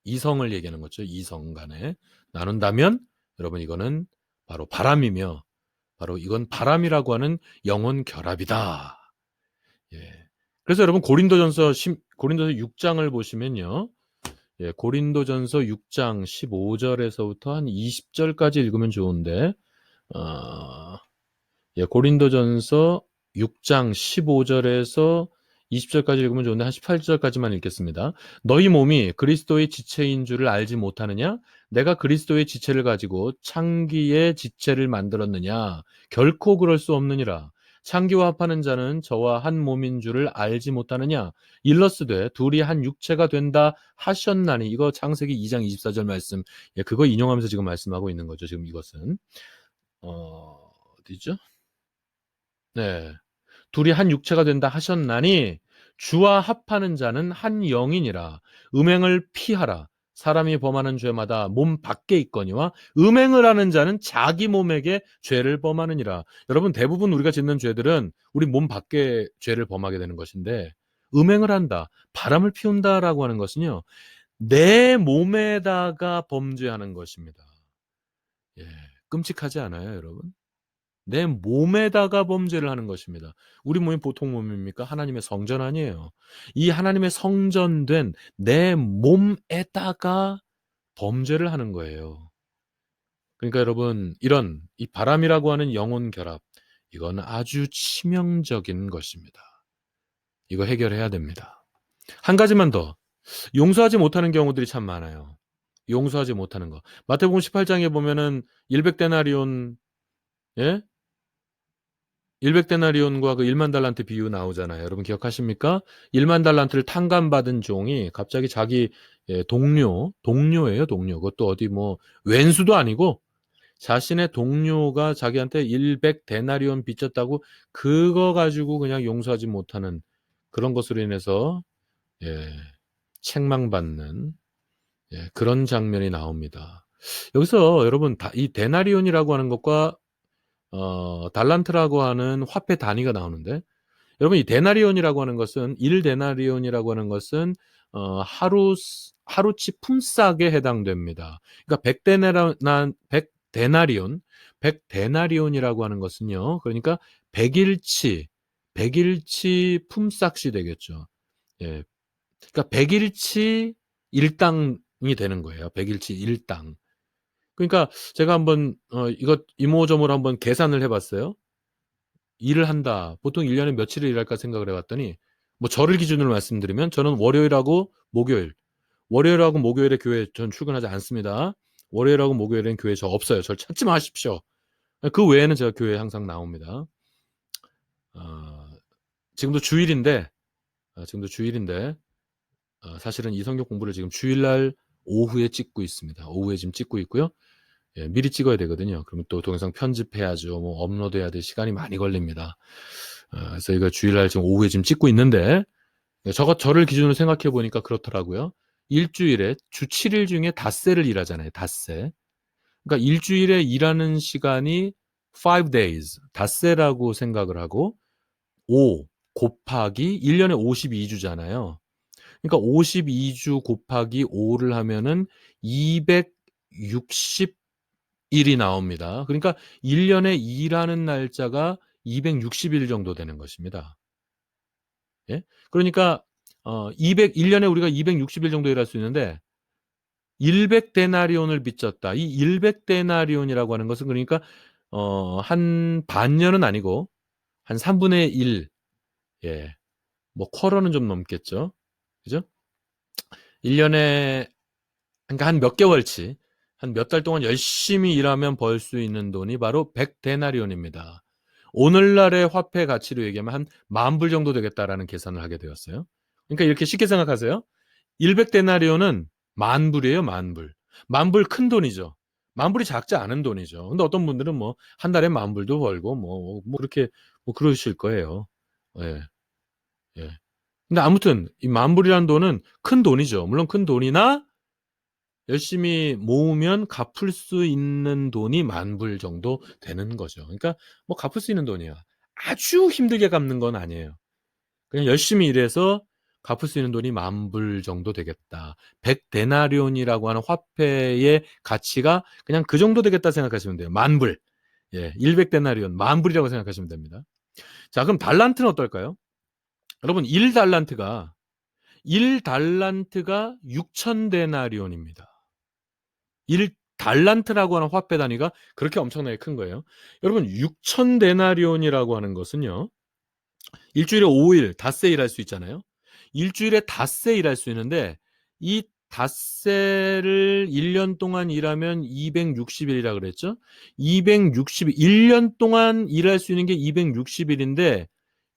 이성을 얘기하는 거죠. 이성 간에 나눈다면 여러분 이거는 바로 바람이며 바로 이건 바람이라고 하는 영혼 결합이다. 그래서 여러분 고린도전서 6장을 보시면요. 고린도전서 6장 15절에서부터 한 20절까지 읽으면 좋은데 고린도전서 6장 15절에서 20절까지 읽으면 좋은데 한 18절까지만 읽겠습니다. 너희 몸이 그리스도의 지체인 줄을 알지 못하느냐? 내가 그리스도의 지체를 가지고 창기의 지체를 만들었느냐? 결코 그럴 수 없느니라. 창기와 합하는 자는 저와 한 몸인 줄을 알지 못하느냐? 일러스되 둘이 한 육체가 된다 하셨나니. 이거 창세기 2장 24절 말씀. 그거 인용하면서 지금 말씀하고 있는 거죠. 지금 이것은 어디죠? 네. 둘이 한 육체가 된다 하셨나니 주와 합하는 자는 한 영이니라. 음행을 피하라. 사람이 범하는 죄마다 몸 밖에 있거니와 음행을 하는 자는 자기 몸에게 죄를 범하느니라. 여러분, 대부분 우리가 짓는 죄들은 우리 몸 밖에 죄를 범하게 되는 것인데, 음행을 한다, 바람을 피운다라고 하는 것은요, 내 몸에다가 범죄하는 것입니다. 예, 끔찍하지 않아요, 여러분? 내 몸에다가 범죄를 하는 것입니다. 우리 몸이 보통 몸입니까? 하나님의 성전 아니에요. 이 하나님의 성전된 내 몸에다가 범죄를 하는 거예요. 그러니까 여러분, 이런 이 바람이라고 하는 영혼 결합, 이건 아주 치명적인 것입니다. 이거 해결해야 됩니다. 한 가지만 더. 용서하지 못하는 경우들이 참 많아요. 용서하지 못하는 거. 마태복음 18장에 보면은 100데나리온, 예? 100데나리온과 그 1만 달란트 비유 나오잖아요. 여러분 기억하십니까? 1만 달란트를 탕감받은 종이 갑자기 자기 동료예요, 동료. 그것도 어디 뭐 왼수도 아니고 자신의 동료가 자기한테 100데나리온 빚졌다고 그거 가지고 그냥 용서하지 못하는 그런 것으로 인해서 예, 책망받는 그런 장면이 나옵니다. 여기서 여러분 이 데나리온이라고 하는 것과 달란트라고 하는 화폐 단위가 나오는데 여러분 이 데나리온이라고 하는 것은 1데나리온이라고 하는 것은 하루치 품삯에 해당됩니다. 그러니까 100데나리온이라고 하는 것은요. 그러니까 100일치 품삯이 되겠죠. 예. 그러니까 100일치 일당이 되는 거예요. 100일치 일당. 그러니까 제가 한번 이것 이모저모로 한번 계산을 해봤어요. 일을 한다. 보통 1년에 며칠을 일할까 생각을 해봤더니 뭐 저를 기준으로 말씀드리면 저는 월요일하고 목요일에 교회 전 출근하지 않습니다. 월요일하고 목요일엔 교회 저 없어요. 저를 찾지 마십시오. 그 외에는 제가 교회에 항상 나옵니다. 어, 지금도 주일인데 사실은 이 성경 공부를 지금 주일날 오후에 찍고 있습니다. 오후에 지금 찍고 있고요. 예, 미리 찍어야 되거든요. 그러면 또 동영상 편집해야죠. 뭐 업로드해야 될 시간이 많이 걸립니다. 그래서 이거 주일날 지금 오후에 지금 찍고 있는데 저를 기준으로 생각해 보니까 그렇더라고요. 일주일에 주 7일 중에 닷새를 일하잖아요. 닷새. 그러니까 일주일에 일하는 시간이 5 days, 닷새라고 생각을 하고 5 곱하기 1년에 52주잖아요. 그러니까 52주 곱하기 5를 하면은 260일이 나옵니다. 그러니까 1년에 일하는 날짜가 260일 정도 되는 것입니다. 예? 그러니까 1년에 우리가 260일 정도 일할 수 있는데 100데나리온을 빚졌다. 이 100데나리온이라고 하는 것은 그러니까 한 반년은 아니고 한 3분의 1, 예, 뭐 쿼터는 좀 넘겠죠. 그죠? 1년에 그러니까 한 몇 개월치, 한 몇 달 동안 열심히 일하면 벌 수 있는 돈이 바로 100데나리온입니다. 오늘날의 화폐 가치로 얘기하면 한 10,000불 정도 되겠다라는 계산을 하게 되었어요. 그러니까 이렇게 쉽게 생각하세요. 100데나리온은 10,000불이에요, 10,000불. 10,000불 큰 돈이죠. 10,000불이 작지 않은 돈이죠. 근데 어떤 분들은 뭐 한 달에 10,000불도 벌고 뭐 그렇게 뭐 그러실 거예요. 예. 예. 근데 아무튼 이 10,000불이라는 돈은 큰 돈이죠. 물론 큰 돈이나 열심히 모으면 갚을 수 있는 돈이 10,000불 정도 되는 거죠. 그러니까 뭐 갚을 수 있는 돈이야. 아주 힘들게 갚는 건 아니에요. 그냥 열심히 일해서 갚을 수 있는 돈이 10,000불 정도 되겠다. 100데나리온이라고 하는 화폐의 가치가 그냥 그 정도 되겠다 생각하시면 돼요. 10,000불. 예, 100데나리온, 10,000불이라고 생각하시면 됩니다. 자, 그럼 달란트는 어떨까요? 여러분, 1달란트가 6,000데나리온입니다. 1달란트라고 하는 화폐 단위가 그렇게 엄청나게 큰 거예요. 여러분, 6,000데나리온이라고 하는 것은요. 일주일에 5일 닷새 일할 수 있잖아요. 일주일에 닷새 일할 수 있는데 이 닷새를 1년 동안 일하면 260일이라 그랬죠. 1년 동안 일할 수 있는 게 260일인데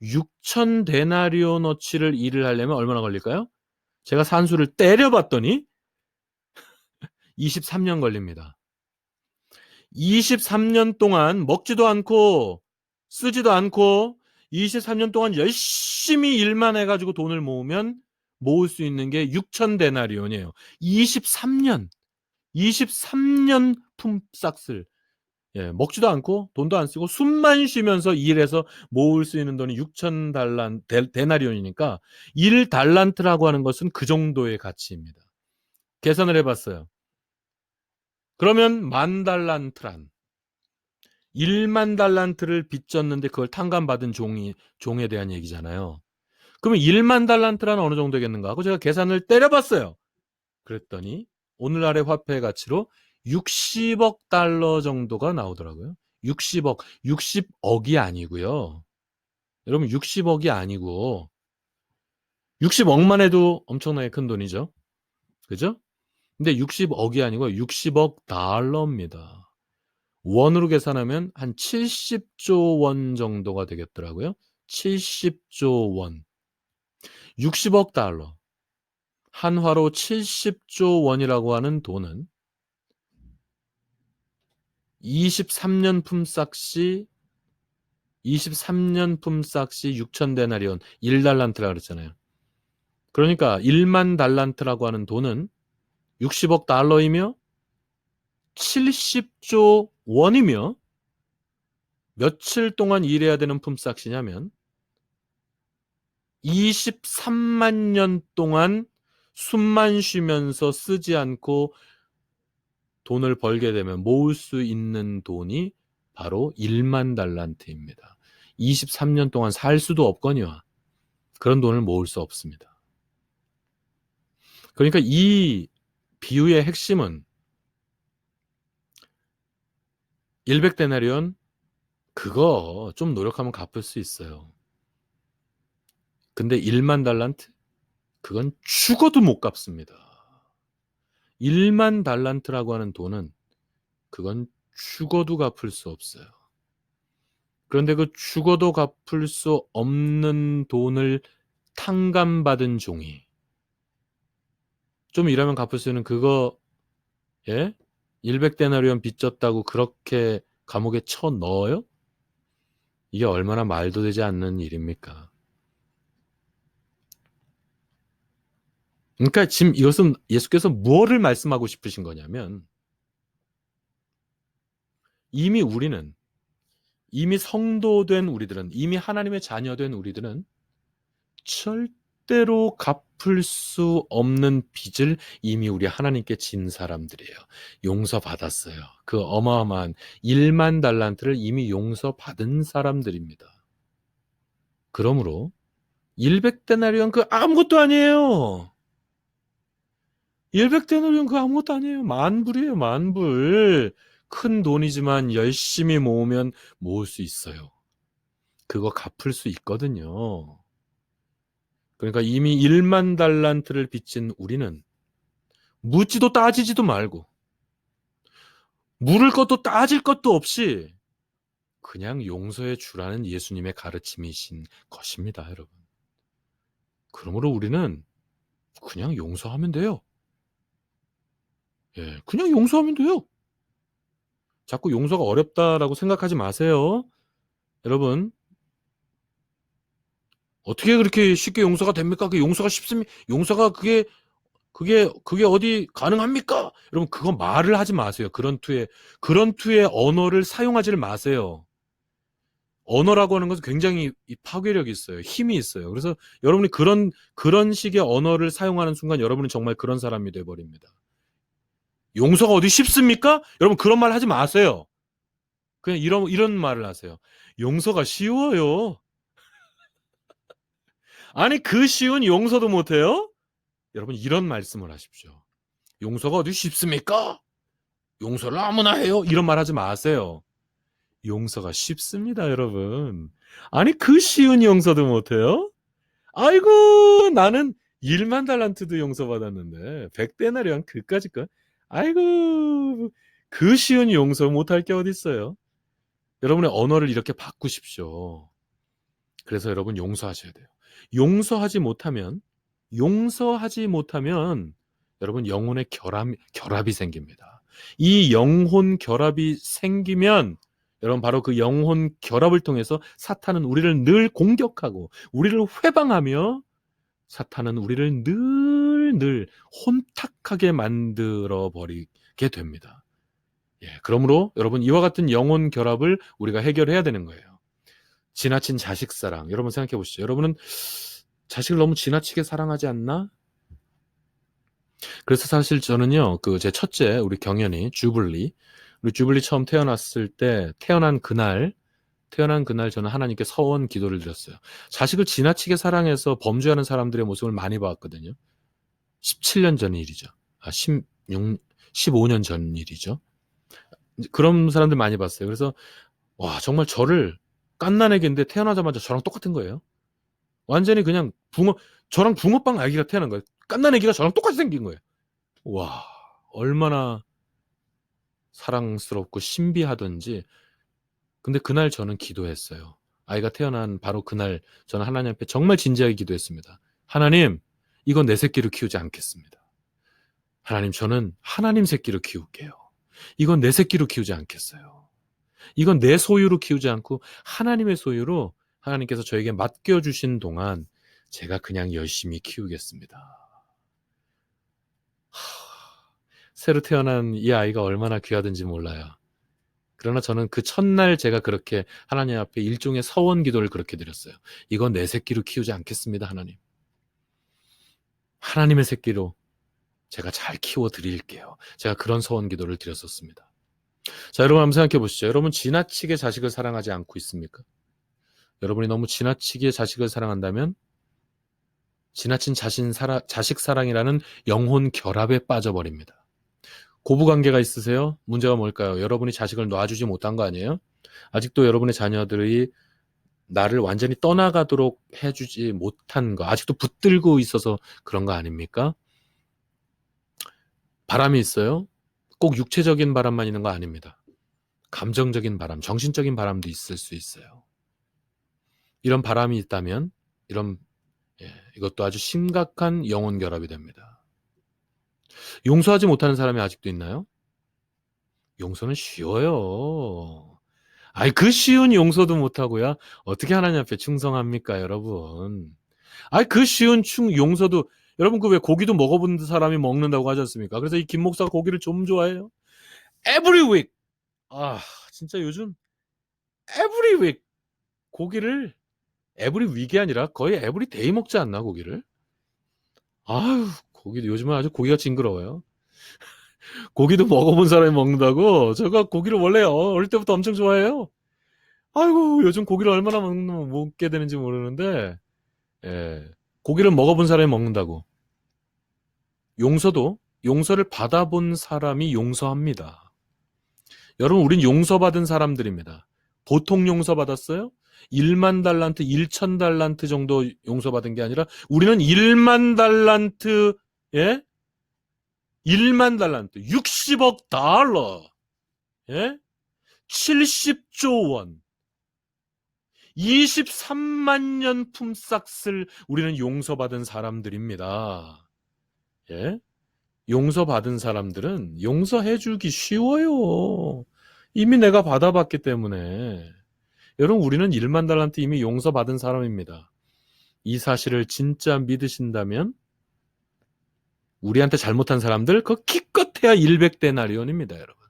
6,000데나리오너치를 일을 하려면 얼마나 걸릴까요? 제가 산수를 때려봤더니 23년 걸립니다. 23년 동안 먹지도 않고 쓰지도 않고 23년 동안 열심히 일만 해가지고 돈을 모으면 모을 수 있는 게 6천 데나리온이에요. 23년 품삯을 먹지도 않고 돈도 안 쓰고 숨만 쉬면서 일해서 모을 수 있는 돈이 6천 데나리온이니까 1달란트라고 하는 것은 그 정도의 가치입니다. 계산을 해봤어요. 그러면 10,000달란트란 1만 달란트를 빚졌는데 그걸 탕감받은 종에 대한 얘기잖아요. 그러면 1만 달란트란 어느 정도 되겠는가 하고 제가 계산을 때려봤어요. 그랬더니 오늘날의 화폐 가치로 60억 달러 정도가 나오더라고요. 60억이 아니고요. 여러분 60억이 아니고 60억만 해도 엄청나게 큰 돈이죠. 그죠? 근데 60억이 아니고 60억 달러입니다. 원으로 계산하면 한 70조 원 정도가 되겠더라고요. 70조 원. 60억 달러. 한화로 70조 원이라고 하는 돈은 23년 품삯이 6천 데나리온 1달란트라 그랬잖아요. 그러니까 1만 달란트라고 하는 돈은 60억 달러이며 70조 원이며 며칠 동안 일해야 되는 품삯이냐면 23만 년 동안 숨만 쉬면서 쓰지 않고 돈을 벌게 되면 모을 수 있는 돈이 바로 1만 달란트입니다. 23년 동안 살 수도 없거니와 그런 돈을 모을 수 없습니다. 그러니까 이 비유의 핵심은 100데나리온 그거 좀 노력하면 갚을 수 있어요. 근데 1만 달란트? 그건 죽어도 못 갚습니다. 1만 달란트라고 하는 돈은 그건 죽어도 갚을 수 없어요. 그런데 그 죽어도 갚을 수 없는 돈을 탕감받은 종이 좀 일하면 갚을 수 있는 그거 100데나리온 빚졌다고 그렇게 감옥에 쳐 넣어요? 이게 얼마나 말도 되지 않는 일입니까? 그러니까 지금 이것은 예수께서 무엇을 말씀하고 싶으신 거냐면 이미 성도된 우리들은 이미 하나님의 자녀된 우리들은 절대로 갚을 수 없는 빚을 이미 우리 하나님께 진 사람들이에요. 용서받았어요. 그 어마어마한 1만 달란트를 이미 용서받은 사람들입니다. 그러므로 100데나리온 그 아무것도 아니에요. 100데나리온 그 아무것도 아니에요. 만불이에요. 만불. 큰 돈이지만 열심히 모으면 모을 수 있어요. 그거 갚을 수 있거든요. 그러니까 이미 1만 달란트를 빚진 우리는 묻지도 따지지도 말고 물을 것도 따질 것도 없이 그냥 용서해 주라는 예수님의 가르침이신 것입니다, 여러분. 그러므로 우리는 그냥 용서하면 돼요. 그냥 용서하면 돼요. 자꾸 용서가 어렵다라고 생각하지 마세요. 여러분, 어떻게 그렇게 쉽게 용서가 됩니까? 그 용서가 쉽습니까? 용서가 그게 어디 가능합니까? 여러분, 그거 말을 하지 마세요. 그런 투의 언어를 사용하지를 마세요. 언어라고 하는 것은 굉장히 파괴력이 있어요. 힘이 있어요. 그래서 여러분이 그런 식의 언어를 사용하는 순간 여러분은 정말 그런 사람이 돼버립니다. 용서가 어디 쉽습니까? 여러분, 그런 말 하지 마세요. 그냥 이런 말을 하세요. 용서가 쉬워요. 아니, 그 쉬운 용서도 못해요? 여러분, 이런 말씀을 하십시오. 용서가 어디 쉽습니까? 용서를 아무나 해요. 이런 말 하지 마세요. 용서가 쉽습니다, 여러분. 아니, 그 쉬운 용서도 못해요? 아이고, 나는 1만 달란트도 용서받았는데, 100데나리온 그까짓 거. 아이고, 그 쉬운 용서 못할 게 어딨어요? 여러분의 언어를 이렇게 바꾸십시오. 그래서 여러분 용서하셔야 돼요. 용서하지 못하면 여러분 영혼의 결합이 생깁니다. 이 영혼 결합이 생기면 여러분 바로 그 영혼 결합을 통해서 사탄은 우리를 늘 공격하고 우리를 회방하며 사탄은 우리를 늘 혼탁하게 만들어 버리게 됩니다. 예, 그러므로 여러분 이와 같은 영혼 결합을 우리가 해결해야 되는 거예요. 지나친 자식 사랑. 여러분 생각해 보시죠. 여러분은 자식을 너무 지나치게 사랑하지 않나? 그래서 사실 저는요, 제 첫째, 우리 경연이, 우리 주블리 처음 태어났을 때, 태어난 그날 저는 하나님께 서원 기도를 드렸어요. 자식을 지나치게 사랑해서 범죄하는 사람들의 모습을 많이 봤거든요. 17년 전 일이죠. 15년 전 일이죠. 그런 사람들 많이 봤어요. 그래서, 와, 정말 저를 갓난애기인데 태어나자마자 저랑 똑같은 거예요. 완전히 그냥 저랑 붕어빵 아기가 태어난 거예요. 갓난애기가 저랑 똑같이 생긴 거예요. 와, 얼마나 사랑스럽고 신비하던지. 근데 그날 저는 기도했어요. 아이가 태어난 바로 그날 저는 하나님 앞에 정말 진지하게 기도했습니다. 하나님, 이건 내 새끼로 키우지 않겠습니다. 하나님, 저는 하나님 새끼로 키울게요. 이건 내 새끼로 키우지 않겠어요. 이건 내 소유로 키우지 않고 하나님의 소유로 하나님께서 저에게 맡겨주신 동안 제가 그냥 열심히 키우겠습니다. 새로 태어난 이 아이가 얼마나 귀하든지 몰라요. 그러나 저는 그 첫날 제가 그렇게 하나님 앞에 일종의 서원 기도를 그렇게 드렸어요. 이건 내 새끼로 키우지 않겠습니다, 하나님. 하나님의 새끼로 제가 잘 키워 드릴게요. 제가 그런 서원 기도를 드렸었습니다. 자, 여러분 한번 생각해 보시죠. 여러분 지나치게 자식을 사랑하지 않고 있습니까? 여러분이 너무 지나치게 자식을 사랑한다면 지나친 자식 사랑이라는 영혼 결합에 빠져버립니다. 고부관계가 있으세요? 문제가 뭘까요? 여러분이 자식을 놔주지 못한 거 아니에요? 아직도 여러분의 자녀들이 나를 완전히 떠나가도록 해주지 못한 거, 아직도 붙들고 있어서 그런 거 아닙니까? 바람이 있어요? 꼭 육체적인 바람만 있는 거 아닙니다. 감정적인 바람, 정신적인 바람도 있을 수 있어요. 이런 바람이 있다면 이것도 아주 심각한 영혼 결합이 됩니다. 용서하지 못하는 사람이 아직도 있나요? 용서는 쉬워요. 아이, 그 쉬운 용서도 못하고요. 어떻게 하나님 앞에 충성합니까, 여러분? 아이, 그 쉬운 용서도, 여러분, 그 왜 고기도 먹어본 사람이 먹는다고 하지 않습니까? 그래서 이 김 목사가 고기를 좀 좋아해요. Every week. 아, 진짜 요즘, every week. 고기를, every week이 아니라 거의 every day 먹지 않나, 고기를? 아유, 고기도 요즘은 아주 고기가 징그러워요. 고기도 먹어본 사람이 먹는다고? 제가 고기를 원래 어릴 때부터 엄청 좋아해요. 아이고, 요즘 고기를 얼마나 먹게 되는지 모르는데, 예, 고기를 먹어본 사람이 먹는다고. 용서를 받아본 사람이 용서합니다. 여러분, 우린 용서받은 사람들입니다. 보통 용서받았어요? 1만 달란트, 1천 달란트 정도 용서받은 게 아니라 우리는 1만 달란트, 예? 1만 달란트, 60억 달러, 예? 70조 원, 23만 년 품삯을 우리는 용서받은 사람들입니다. 예? 용서받은 사람들은 용서해주기 쉬워요. 이미 내가 받아봤기 때문에. 여러분, 우리는 1만 달란트 이미 용서받은 사람입니다. 이 사실을 진짜 믿으신다면 우리한테 잘못한 사람들 그 기껏해야 100데나리온입니다, 여러분.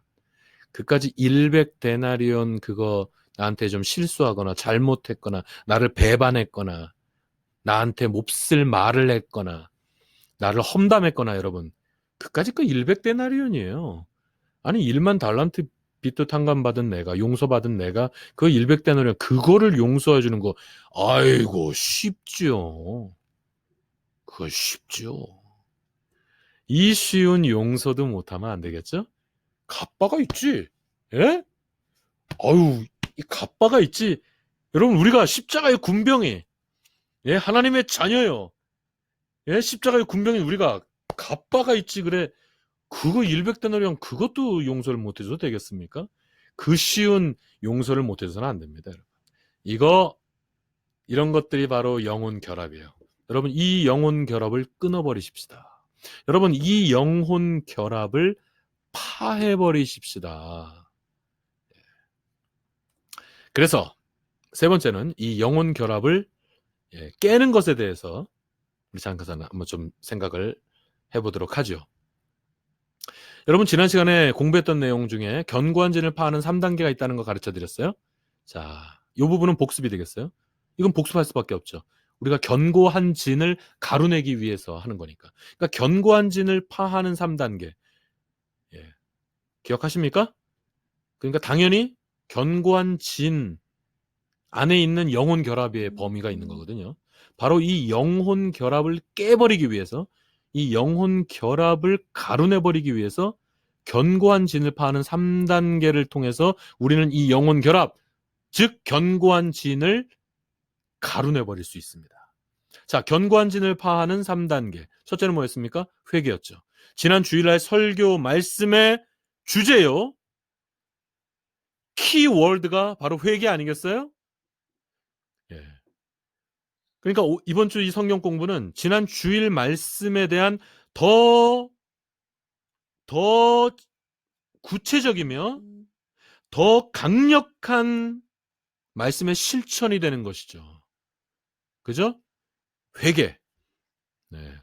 그까지 100데나리온 그거 나한테 좀 실수하거나 잘못했거나 나를 배반했거나 나한테 몹쓸 말을 했거나 나를 험담했거나 여러분 그까지 그 100데나리온이에요. 아니 1만 달란트 빚도 탕감받은 내가 용서받은 내가 그 100데나리온 그거를 용서해 주는 거 아이고 쉽죠. 그거 쉽죠. 이 쉬운 용서도 못하면 안 되겠죠? 갑바가 있지. 예? 아유, 이 갑바가 있지. 여러분, 우리가 십자가의 군병이, 예, 하나님의 자녀요. 예, 십자가의 군병이 우리가 갑바가 있지. 그래. 그거 100데나리온 그것도 용서를 못 해줘도 되겠습니까? 그 쉬운 용서를 못 해서는 안 됩니다, 여러분. 이런 것들이 바로 영혼 결합이에요. 여러분, 이 영혼 결합을 끊어버리십시다. 여러분, 이 영혼 결합을 파해버리십시다. 그래서 세 번째는 이 영혼 결합을 깨는 것에 대해서 우리 잠깐 한번 좀 생각을 해보도록 하죠. 여러분 지난 시간에 공부했던 내용 중에 견고한 진을 파하는 3단계가 있다는 거 가르쳐 드렸어요. 자, 이 부분은 복습이 되겠어요? 이건 복습할 수밖에 없죠. 우리가 견고한 진을 가루내기 위해서 하는 거니까. 그러니까 견고한 진을 파하는 3단계. 예. 기억하십니까? 그러니까 당연히 견고한 진 안에 있는 영혼 결합의 범위가 있는 거거든요. 바로 이 영혼 결합을 깨버리기 위해서, 이 영혼 결합을 가루내버리기 위해서 견고한 진을 파하는 3단계를 통해서 우리는 이 영혼 결합, 즉 견고한 진을 가루내버릴 수 있습니다. 자, 견고한 진을 파하는 3단계. 첫째는 뭐였습니까? 회개였죠. 지난 주일날 설교 말씀의 주제요. 키워드가 바로 회개 아니겠어요? 예. 그러니까 이번 주 이 성경 공부는 지난 주일 말씀에 대한 더 구체적이며 더 강력한 말씀의 실천이 되는 것이죠. 그죠? 회개. 네.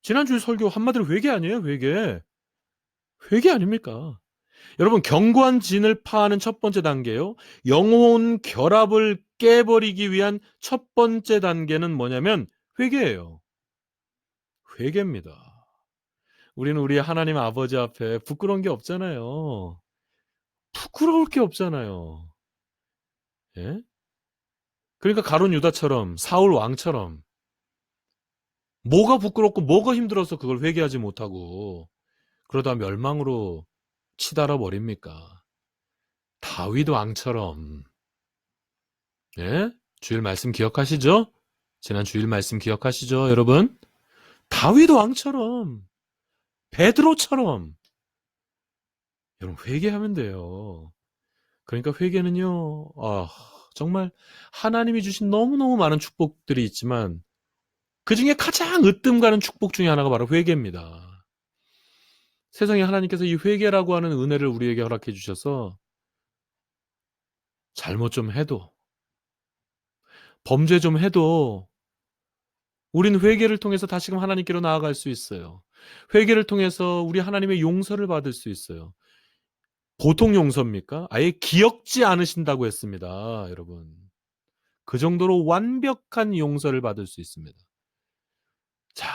지난 주일 설교 한마디로 회개 아니에요? 회개. 회개 아닙니까? 여러분 견고한 진을 파하는 첫 번째 단계요. 영혼 결합을 깨버리기 위한 첫 번째 단계는 뭐냐면 회개예요. 회개입니다. 우리는 우리 하나님 아버지 앞에 부끄러운 게 없잖아요. 부끄러울 게 없잖아요. 예? 그러니까 가룟 유다처럼 사울 왕처럼 뭐가 부끄럽고 뭐가 힘들어서 그걸 회개하지 못하고 그러다 멸망으로 치달아 버립니까? 다윗 왕처럼 예? 주일 말씀 기억하시죠? 지난 주일 말씀 기억하시죠, 여러분? 다윗 왕처럼 베드로처럼 여러분 회개하면 돼요. 그러니까 회개는요. 정말 하나님이 주신 너무너무 많은 축복들이 있지만 그중에 가장 으뜸 가는 축복 중에 하나가 바로 회개입니다. 세상에 하나님께서 이 회개라고 하는 은혜를 우리에게 허락해 주셔서 잘못 좀 해도 범죄 좀 해도 우린 회개를 통해서 다시금 하나님께로 나아갈 수 있어요. 회개를 통해서 우리 하나님의 용서를 받을 수 있어요. 보통 용서입니까? 아예 기억지 않으신다고 했습니다. 여러분. 그 정도로 완벽한 용서를 받을 수 있습니다. 자,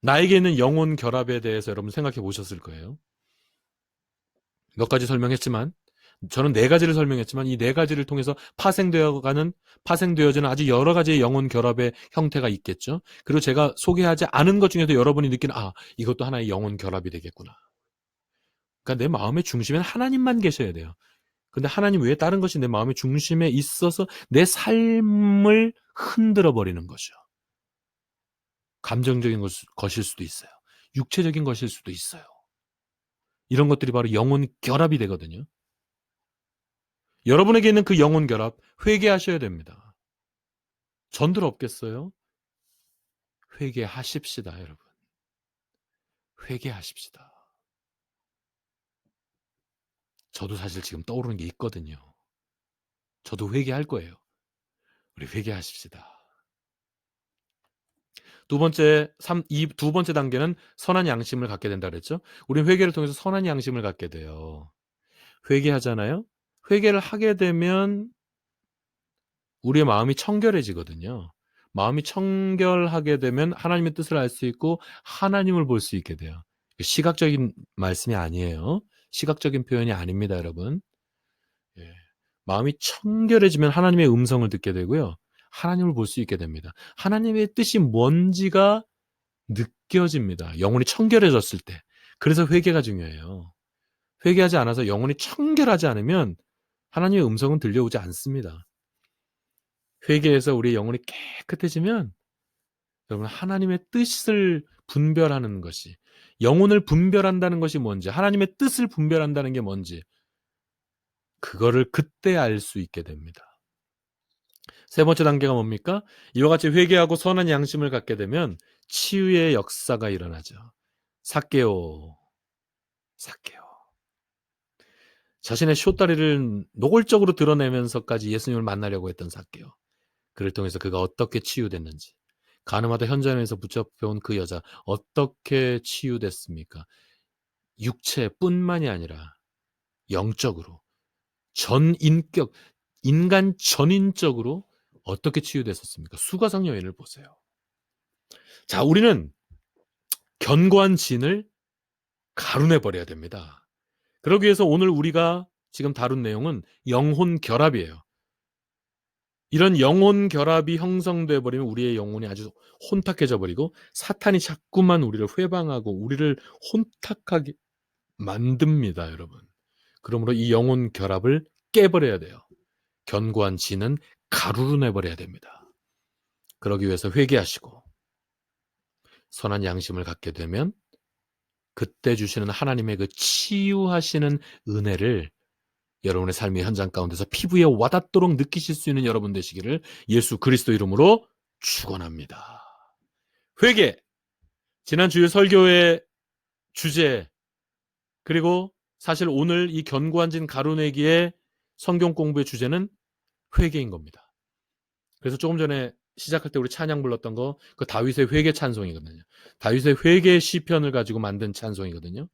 나에게 있는 영혼 결합에 대해서 여러분 생각해 보셨을 거예요. 몇 가지 설명했지만 저는 네 가지를 설명했지만 이 네 가지를 통해서 파생되어지는 아주 여러 가지의 영혼 결합의 형태가 있겠죠. 그리고 제가 소개하지 않은 것 중에도 여러분이 느끼는 이것도 하나의 영혼 결합이 되겠구나. 그러니까 내 마음의 중심에는 하나님만 계셔야 돼요. 근데 하나님 외에 다른 것이 내 마음의 중심에 있어서 내 삶을 흔들어 버리는 거죠. 감정적인 것일 수도 있어요. 육체적인 것일 수도 있어요. 이런 것들이 바로 영혼 결합이 되거든요. 여러분에게 있는 그 영혼 결합 회개하셔야 됩니다. 전들 없겠어요? 회개하십시다, 여러분. 회개하십시다. 저도 사실 지금 떠오르는 게 있거든요. 저도 회개할 거예요. 우리 회개하십시다. 이 두 번째 단계는 선한 양심을 갖게 된다 그랬죠? 우리는 회개를 통해서 선한 양심을 갖게 돼요. 회개하잖아요? 회개를 하게 되면 우리의 마음이 청결해지거든요. 마음이 청결하게 되면 하나님의 뜻을 알 수 있고 하나님을 볼 수 있게 돼요. 시각적인 말씀이 아니에요. 시각적인 표현이 아닙니다, 여러분. 예. 마음이 청결해지면 하나님의 음성을 듣게 되고요. 하나님을 볼 수 있게 됩니다. 하나님의 뜻이 뭔지가 느껴집니다. 영혼이 청결해졌을 때. 그래서 회개가 중요해요. 회개하지 않아서 영혼이 청결하지 않으면 하나님의 음성은 들려오지 않습니다. 회개해서 우리의 영혼이 깨끗해지면 여러분 하나님의 뜻을 분별하는 것이 영혼을 분별한다는 것이 뭔지 하나님의 뜻을 분별한다는 게 뭔지 그거를 그때 알 수 있게 됩니다. 세 번째 단계가 뭡니까? 이와 같이 회개하고 선한 양심을 갖게 되면 치유의 역사가 일어나죠. 삭개오. 자신의 쇼다리를 노골적으로 드러내면서까지 예수님을 만나려고 했던 삭개요. 그를 통해서 그가 어떻게 치유됐는지, 가늠하다 현장에서 붙잡혀온 그 여자 어떻게 치유됐습니까? 육체뿐만이 아니라 영적으로, 전인격, 인간 전인적으로 어떻게 치유됐었습니까? 수가성 여인을 보세요. 자, 우리는 견고한 진을 가루내버려야 됩니다. 그러기 위해서 오늘 우리가 지금 다룬 내용은 영혼 결합이에요. 이런 영혼 결합이 형성돼 버리면 우리의 영혼이 아주 혼탁해져 버리고 사탄이 자꾸만 우리를 회방하고 우리를 혼탁하게 만듭니다, 여러분. 그러므로 이 영혼 결합을 깨버려야 돼요. 견고한 진은 가루로 내버려야 됩니다. 그러기 위해서 회개하시고 선한 양심을 갖게 되면 그때 주시는 하나님의 그 치유하시는 은혜를 여러분의 삶의 현장 가운데서 피부에 와닿도록 느끼실 수 있는 여러분 되시기를 예수 그리스도 이름으로 축원합니다. 회개, 지난 주일 설교의 주제, 그리고 사실 오늘 이 견고한 진 가루내기의 성경 공부의 주제는 회개인 겁니다. 그래서 조금 전에 시작할 때 우리 찬양 불렀던 거, 그 다윗의 회개 찬송이거든요. 다윗의 회개 시편을 가지고 만든 찬송이거든요.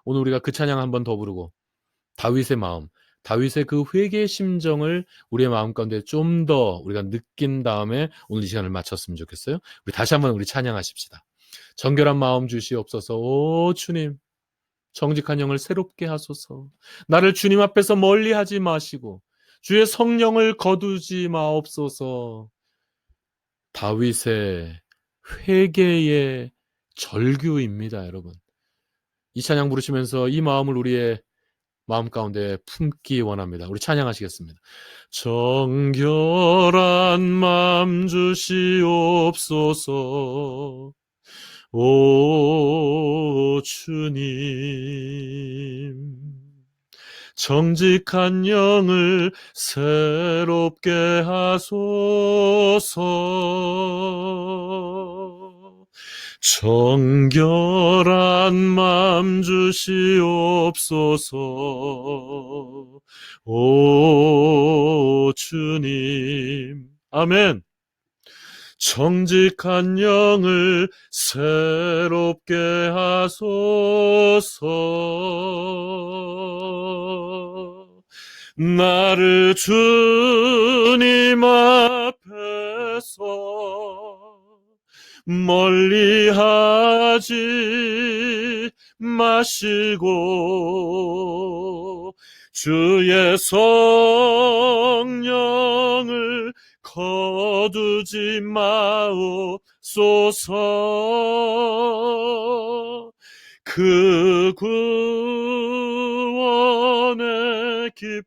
오늘 우리가 그 찬양 한 번 더 부르고 다윗의 마음, 다윗의 그 회개의 심정을 우리의 마음 가운데 좀 더 우리가 느낀 다음에 오늘 이 시간을 마쳤으면 좋겠어요. 우리 다시 한번 우리 찬양하십시다. 정결한 마음 주시옵소서. 오 주님, 정직한 영을 새롭게 하소서. 나를 주님 앞에서 멀리하지 마시고 주의 성령을 거두지 마옵소서. 다윗의 회개의 절규입니다, 여러분. 이 찬양 부르시면서 이 마음을 우리의 마음 가운데 품기 원합니다. 우리 찬양하시겠습니다. 정결한 마음 주시옵소서. 오 주님, 정직한 영을 새롭게 하소서. 정결한 마음 주시옵소서. 오 주님, 아멘. 정직한 영을 새롭게 하소서. 나를 주님 앞에서 멀리하지 마시고 주의 성령을 거두지 마옵소서. 그 구원의 기쁨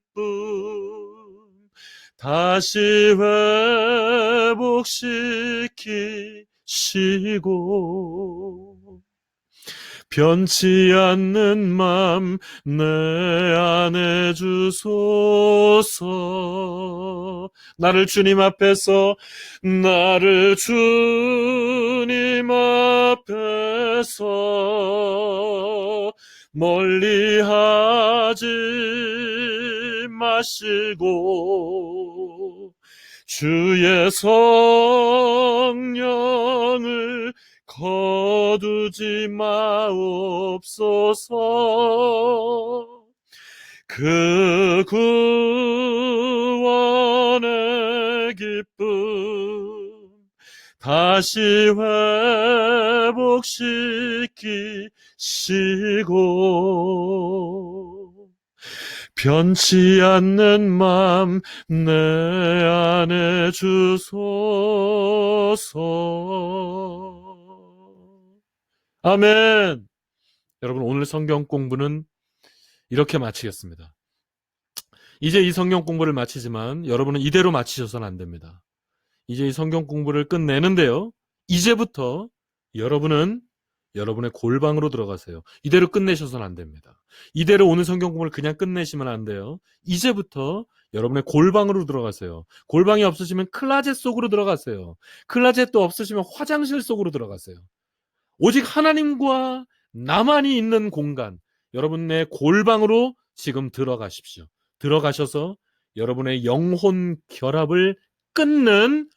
다시 회복시키시고 변치 않는 맘 내 안에 주소서. 나를 주님 앞에서 멀리하지 마시고 주의 성령을 거두지 마옵소서. 그 구원의 기쁨 다시 회복시키시고 변치 않는 맘 내 안에 주소서. 아멘. 여러분, 오늘 성경 공부는 이렇게 마치겠습니다. 이제 이 성경 공부를 마치지만 여러분은 이대로 마치셔서는 안 됩니다. 이제 이 성경 공부를 끝내는데요, 이제부터 여러분은 여러분의 골방으로 들어가세요. 이대로 끝내셔서는 안 됩니다. 이대로 오늘 성경 공부를 그냥 끝내시면 안 돼요. 이제부터 여러분의 골방으로 들어가세요. 골방이 없으시면 클라젯 속으로 들어가세요. 클라젯도 없으시면 화장실 속으로 들어가세요. 오직 하나님과 나만이 있는 공간, 여러분의 골방으로 지금 들어가십시오. 들어가셔서 여러분의 영혼 결합을 끊는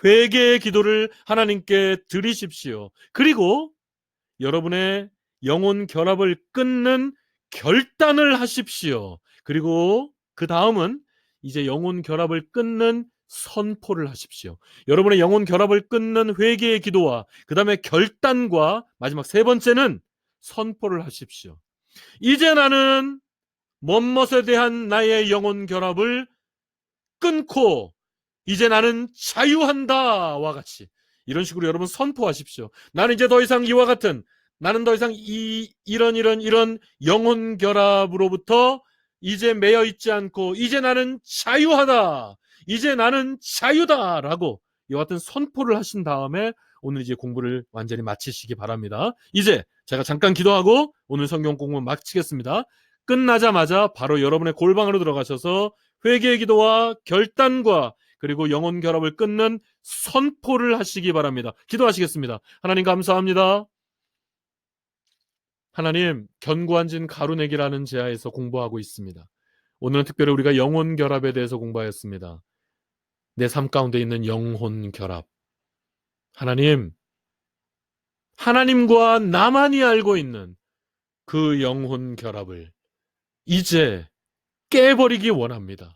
회개의 기도를 하나님께 드리십시오. 그리고 여러분의 영혼 결합을 끊는 결단을 하십시오. 그리고 그 다음은 이제 영혼 결합을 끊는 선포를 하십시오. 여러분의 영혼 결합을 끊는 회개의 기도와 그 다음에 결단과 마지막 세 번째는 선포를 하십시오. 이제 나는 뭐뭇에 대한 나의 영혼 결합을 끊고 이제 나는 자유한다와 같이 이런 식으로 여러분 선포하십시오. 나는 이제 더 이상 이와 같은 나는 더 이상 이런 영혼 결합으로부터 이제 매여 있지 않고 이제 나는 자유하다. 이제 나는 자유다라고 이와 같은 선포를 하신 다음에 오늘 이제 공부를 완전히 마치시기 바랍니다. 이제 제가 잠깐 기도하고 오늘 성경 공부 마치겠습니다. 끝나자마자 바로 여러분의 골방으로 들어가셔서 회개의 기도와 결단과 그리고 영혼 결합을 끊는 선포를 하시기 바랍니다. 기도하시겠습니다. 하나님 감사합니다. 하나님, 견고한 진 가루내기라는 제하에서 공부하고 있습니다. 오늘은 특별히 우리가 영혼 결합에 대해서 공부하였습니다. 내 삶 가운데 있는 영혼 결합. 하나님, 하나님과 나만이 알고 있는 그 영혼 결합을 이제 깨버리기 원합니다.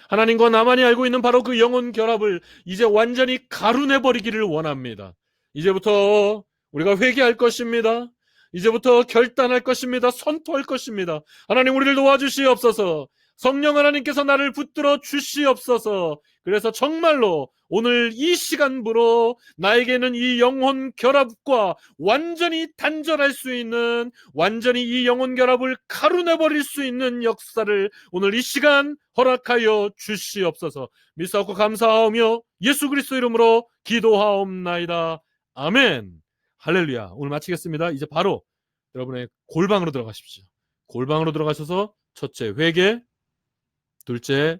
하나님과 나만이 알고 있는 바로 그 영혼 결합을 이제 완전히 가루내버리기를 원합니다. 이제부터 우리가 회개할 것입니다. 이제부터 결단할 것입니다. 선포할 것입니다. 하나님 우리를 도와주시옵소서. 성령 하나님께서 나를 붙들어 주시옵소서. 그래서 정말로 오늘 이 시간부로 나에게는 이 영혼 결합과 완전히 단절할 수 있는 완전히 이 영혼 결합을 가루내버릴 수 있는 역사를 오늘 이 시간 허락하여 주시옵소서. 믿사옵고 감사하며 예수 그리스도 이름으로 기도하옵나이다. 아멘. 할렐루야. 오늘 마치겠습니다. 이제 바로 여러분의 골방으로 들어가십시오. 골방으로 들어가셔서 첫째 회개, 둘째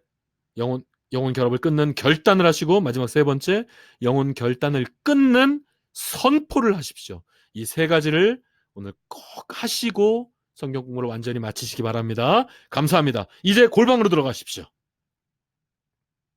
영혼 결합을 끊는 결단을 하시고 마지막 세 번째 영혼 결단을 끊는 선포를 하십시오. 이 세 가지를 오늘 꼭 하시고 성경 공부를 완전히 마치시기 바랍니다. 감사합니다. 이제 골방으로 들어가십시오.